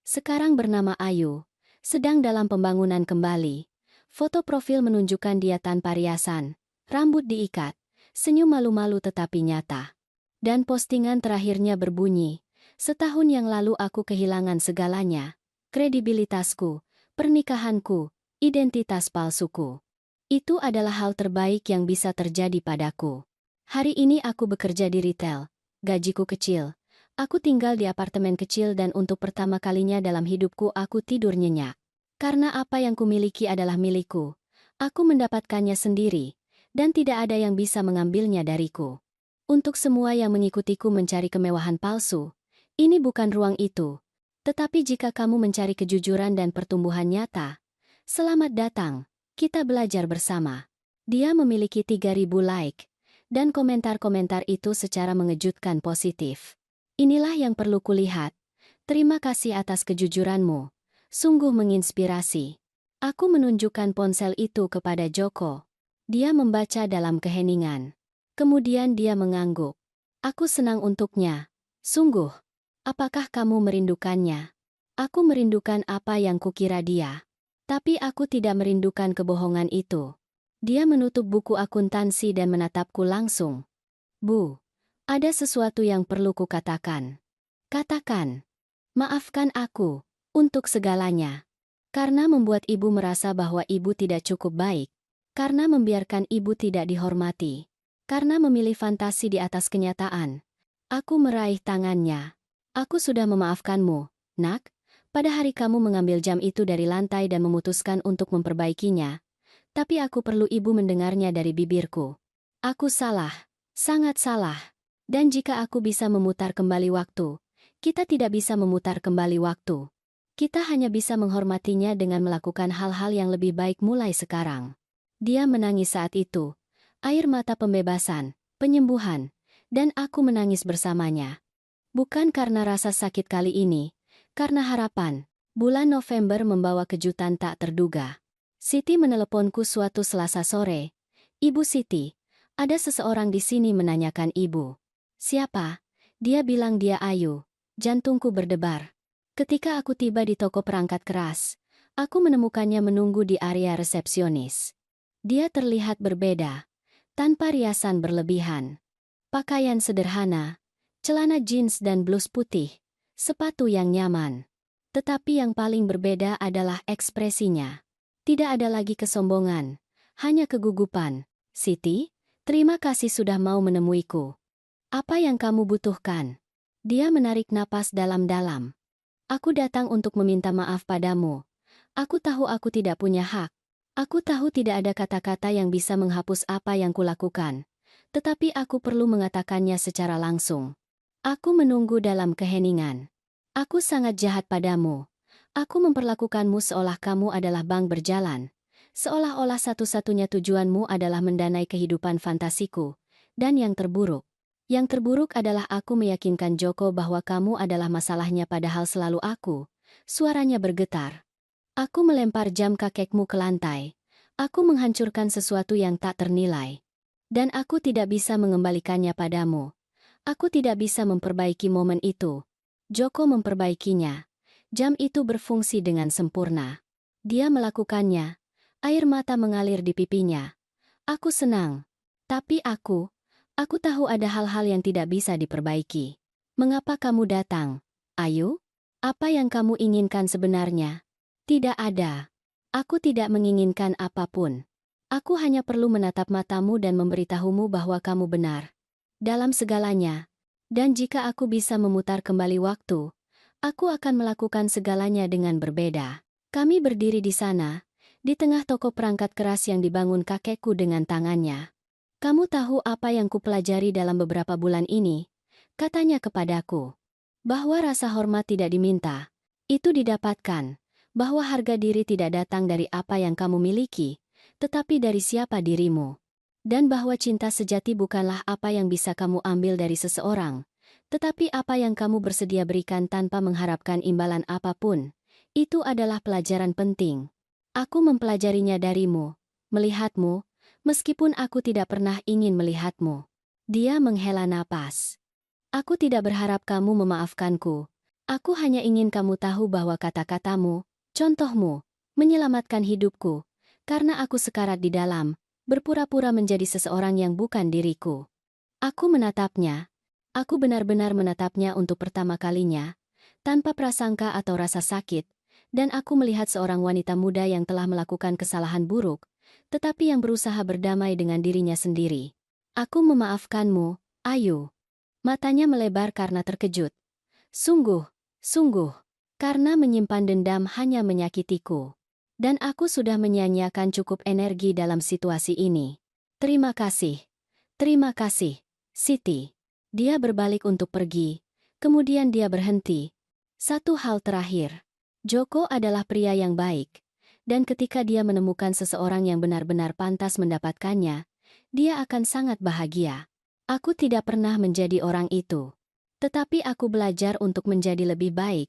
Sekarang bernama Ayu. Sedang dalam pembangunan kembali. Foto profil menunjukkan dia tanpa riasan. Rambut diikat. Senyum malu-malu tetapi nyata. Dan postingan terakhirnya berbunyi, setahun yang lalu aku kehilangan segalanya, kredibilitasku, pernikahanku, identitas palsuku. Itu adalah hal terbaik yang bisa terjadi padaku. Hari ini aku bekerja di retail, gajiku kecil, aku tinggal di apartemen kecil dan untuk pertama kalinya dalam hidupku aku tidur nyenyak. Karena apa yang kumiliki adalah milikku, aku mendapatkannya sendiri, dan tidak ada yang bisa mengambilnya dariku. Untuk semua yang mengikutiku mencari kemewahan palsu, ini bukan ruang itu. Tetapi jika kamu mencari kejujuran dan pertumbuhan nyata, selamat datang, kita belajar bersama. Dia memiliki 3.000 like, dan komentar-komentar itu secara mengejutkan positif. Inilah yang perlu kulihat. Terima kasih atas kejujuranmu. Sungguh menginspirasi. Aku menunjukkan ponsel itu kepada Joko. Dia membaca dalam keheningan. Kemudian dia mengangguk. Aku senang untuknya. Sungguh. Apakah kamu merindukannya? Aku merindukan apa yang kukira dia. Tapi aku tidak merindukan kebohongan itu. Dia menutup buku akuntansi dan menatapku langsung. Bu, ada sesuatu yang perlu kukatakan. Katakan. Maafkan aku, untuk segalanya. Karena membuat ibu merasa bahwa ibu tidak cukup baik. Karena membiarkan ibu tidak dihormati. Karena memilih fantasi di atas kenyataan. Aku meraih tangannya. Aku sudah memaafkanmu, nak. Pada hari kamu mengambil jam itu dari lantai dan memutuskan untuk memperbaikinya. Tapi aku perlu ibu mendengarnya dari bibirku. Aku salah. Sangat salah. Dan jika aku bisa memutar kembali waktu, kita tidak bisa memutar kembali waktu. Kita hanya bisa menghormatinya dengan melakukan hal-hal yang lebih baik mulai sekarang. Dia menangis saat itu. Air mata pembebasan, penyembuhan, dan aku menangis bersamanya. Bukan karena rasa sakit kali ini, karena harapan. Bulan November membawa kejutan tak terduga. Siti meneleponku suatu Selasa sore. Ibu Siti, ada seseorang di sini menanyakan ibu. Siapa? Dia bilang dia Ayu. Jantungku berdebar. Ketika aku tiba di toko perangkat keras, aku menemukannya menunggu di area resepsionis. Dia terlihat berbeda. Tanpa riasan berlebihan. Pakaian sederhana, celana jeans dan blus putih, sepatu yang nyaman. Tetapi yang paling berbeda adalah ekspresinya. Tidak ada lagi kesombongan, hanya kegugupan. Siti, terima kasih sudah mau menemuiku. Apa yang kamu butuhkan? Dia menarik napas dalam-dalam. Aku datang untuk meminta maaf padamu. Aku tahu aku tidak punya hak. Aku tahu tidak ada kata-kata yang bisa menghapus apa yang kulakukan, tetapi aku perlu mengatakannya secara langsung. Aku menunggu dalam keheningan. Aku sangat jahat padamu. Aku memperlakukanmu seolah kamu adalah bank berjalan, seolah-olah satu-satunya tujuanmu adalah mendanai kehidupan fantasiku, dan yang terburuk adalah aku meyakinkan Joko bahwa kamu adalah masalahnya padahal selalu aku. Suaranya bergetar. Aku melempar jam kakekmu ke lantai. Aku menghancurkan sesuatu yang tak ternilai. Dan aku tidak bisa mengembalikannya padamu. Aku tidak bisa memperbaiki momen itu. Joko memperbaikinya. Jam itu berfungsi dengan sempurna. Dia melakukannya. Air mata mengalir di pipinya. Aku senang. Tapi aku tahu ada hal-hal yang tidak bisa diperbaiki. Mengapa kamu datang, Ayu? Apa yang kamu inginkan sebenarnya? Tidak ada. Aku tidak menginginkan apapun. Aku hanya perlu menatap matamu dan memberitahumu bahwa kamu benar. Dalam segalanya. Dan jika aku bisa memutar kembali waktu, aku akan melakukan segalanya dengan berbeda. Kami berdiri di sana, di tengah toko perangkat keras yang dibangun kakekku dengan tangannya. Kamu tahu apa yang kupelajari dalam beberapa bulan ini? Katanya kepadaku. Bahwa rasa hormat tidak diminta. Itu didapatkan. Bahwa harga diri tidak datang dari apa yang kamu miliki, tetapi dari siapa dirimu. Dan bahwa cinta sejati bukanlah apa yang bisa kamu ambil dari seseorang, tetapi apa yang kamu bersedia berikan tanpa mengharapkan imbalan apapun. Itu adalah pelajaran penting. Aku mempelajarinya darimu, melihatmu, meskipun aku tidak pernah ingin melihatmu. Dia menghela napas. Aku tidak berharap kamu memaafkanku. Aku hanya ingin kamu tahu bahwa kata-katamu, contohmu, menyelamatkan hidupku, karena aku sekarat di dalam, berpura-pura menjadi seseorang yang bukan diriku. Aku menatapnya. Aku benar-benar menatapnya untuk pertama kalinya, tanpa prasangka atau rasa sakit, dan aku melihat seorang wanita muda yang telah melakukan kesalahan buruk, tetapi yang berusaha berdamai dengan dirinya sendiri. Aku memaafkanmu, Ayu. Matanya melebar karena terkejut. Sungguh, sungguh, karena menyimpan dendam hanya menyakitiku. Dan aku sudah menyia-nyiakan cukup energi dalam situasi ini. Terima kasih. Terima kasih, Siti. Dia berbalik untuk pergi. Kemudian dia berhenti. Satu hal terakhir. Joko adalah pria yang baik. Dan ketika dia menemukan seseorang yang benar-benar pantas mendapatkannya, dia akan sangat bahagia. Aku tidak pernah menjadi orang itu. Tetapi aku belajar untuk menjadi lebih baik.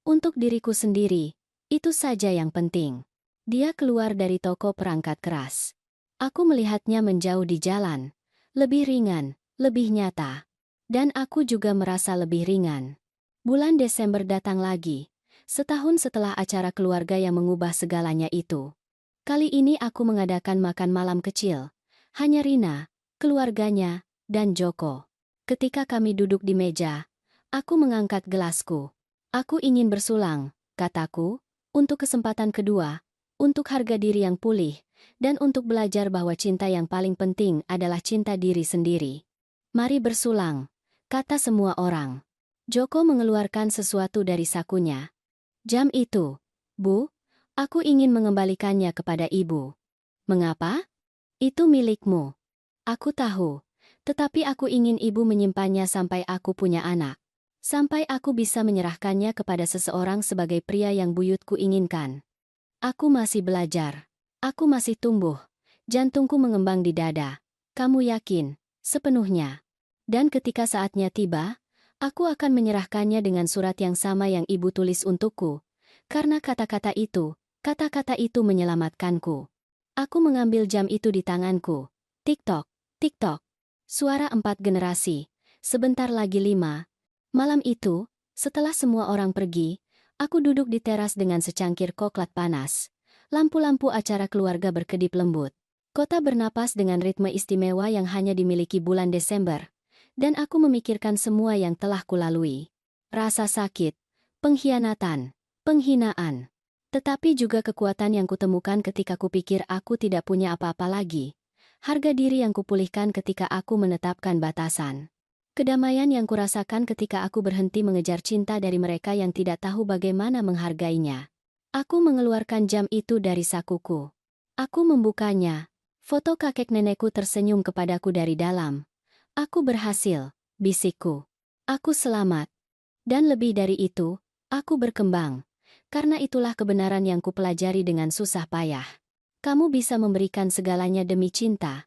Untuk diriku sendiri, itu saja yang penting. Dia keluar dari toko perangkat keras. Aku melihatnya menjauh di jalan. Lebih ringan, lebih nyata. Dan aku juga merasa lebih ringan. Bulan Desember datang lagi. Setahun setelah acara keluarga yang mengubah segalanya itu. Kali ini aku mengadakan makan malam kecil. Hanya Rina, keluarganya, dan Joko. Ketika kami duduk di meja, aku mengangkat gelasku. Aku ingin bersulang, kataku, untuk kesempatan kedua, untuk harga diri yang pulih, dan untuk belajar bahwa cinta yang paling penting adalah cinta diri sendiri. Mari bersulang, kata semua orang. Joko mengeluarkan sesuatu dari sakunya. Jam itu, Bu, aku ingin mengembalikannya kepada ibu. Mengapa? Itu milikmu. Aku tahu, tetapi aku ingin ibu menyimpannya sampai aku punya anak. Sampai aku bisa menyerahkannya kepada seseorang sebagai pria yang buyutku inginkan. Aku masih belajar. Aku masih tumbuh. Jantungku mengembang di dada. Kamu yakin? Sepenuhnya. Dan ketika saatnya tiba, aku akan menyerahkannya dengan surat yang sama yang ibu tulis untukku. Karena kata-kata itu menyelamatkanku. Aku mengambil jam itu di tanganku. Tik-tok, tik-tok. Suara 4 generasi. Sebentar lagi 5. Malam itu, setelah semua orang pergi, aku duduk di teras dengan secangkir koklat panas. Lampu-lampu acara keluarga berkedip lembut. Kota bernapas dengan ritme istimewa yang hanya dimiliki bulan Desember. Dan aku memikirkan semua yang telah kulalui. Rasa sakit, pengkhianatan, penghinaan. Tetapi juga kekuatan yang kutemukan ketika kupikir aku tidak punya apa-apa lagi. Harga diri yang kupulihkan ketika aku menetapkan batasan. Kedamaian yang kurasakan ketika aku berhenti mengejar cinta dari mereka yang tidak tahu bagaimana menghargainya. Aku mengeluarkan jam itu dari sakuku. Aku membukanya. Foto kakek nenekku tersenyum kepadaku dari dalam. Aku berhasil, bisikku. Aku selamat. Dan lebih dari itu, aku berkembang. Karena itulah kebenaran yang kupelajari dengan susah payah. Kamu bisa memberikan segalanya demi cinta.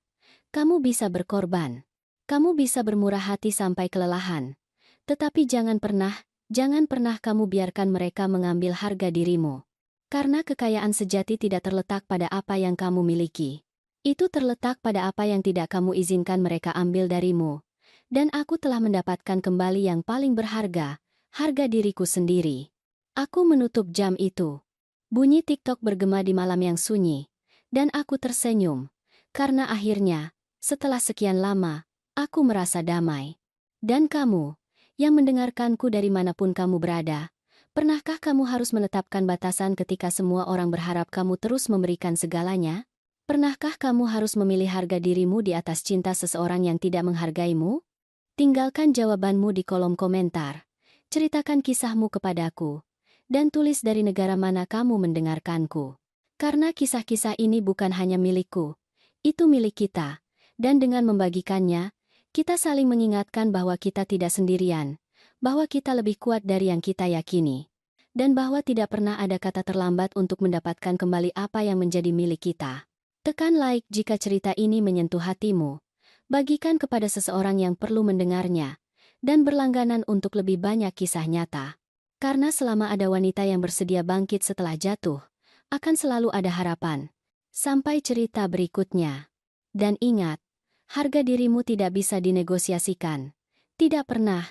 Kamu bisa berkorban. Kamu bisa bermurah hati sampai kelelahan. Tetapi jangan pernah kamu biarkan mereka mengambil harga dirimu. Karena kekayaan sejati tidak terletak pada apa yang kamu miliki. Itu terletak pada apa yang tidak kamu izinkan mereka ambil darimu. Dan aku telah mendapatkan kembali yang paling berharga, harga diriku sendiri. Aku menutup jam itu. Bunyi TikTok bergema di malam yang sunyi. Dan aku tersenyum. Karena akhirnya, setelah sekian lama, aku merasa damai. Dan kamu, yang mendengarkanku dari manapun kamu berada, pernahkah kamu harus menetapkan batasan ketika semua orang berharap kamu terus memberikan segalanya? Pernahkah kamu harus memilih harga dirimu di atas cinta seseorang yang tidak menghargaimu? Tinggalkan jawabanmu di kolom komentar. Ceritakan kisahmu kepadaku. Dan tulis dari negara mana kamu mendengarkanku. Karena kisah-kisah ini bukan hanya milikku. Itu milik kita. Dan dengan membagikannya, kita saling mengingatkan bahwa kita tidak sendirian. Bahwa kita lebih kuat dari yang kita yakini. Dan bahwa tidak pernah ada kata terlambat untuk mendapatkan kembali apa yang menjadi milik kita. Tekan like jika cerita ini menyentuh hatimu. Bagikan kepada seseorang yang perlu mendengarnya. Dan berlangganan untuk lebih banyak kisah nyata. Karena selama ada wanita yang bersedia bangkit setelah jatuh, akan selalu ada harapan. Sampai cerita berikutnya. Dan ingat, harga dirimu tidak bisa dinegosiasikan. Tidak pernah.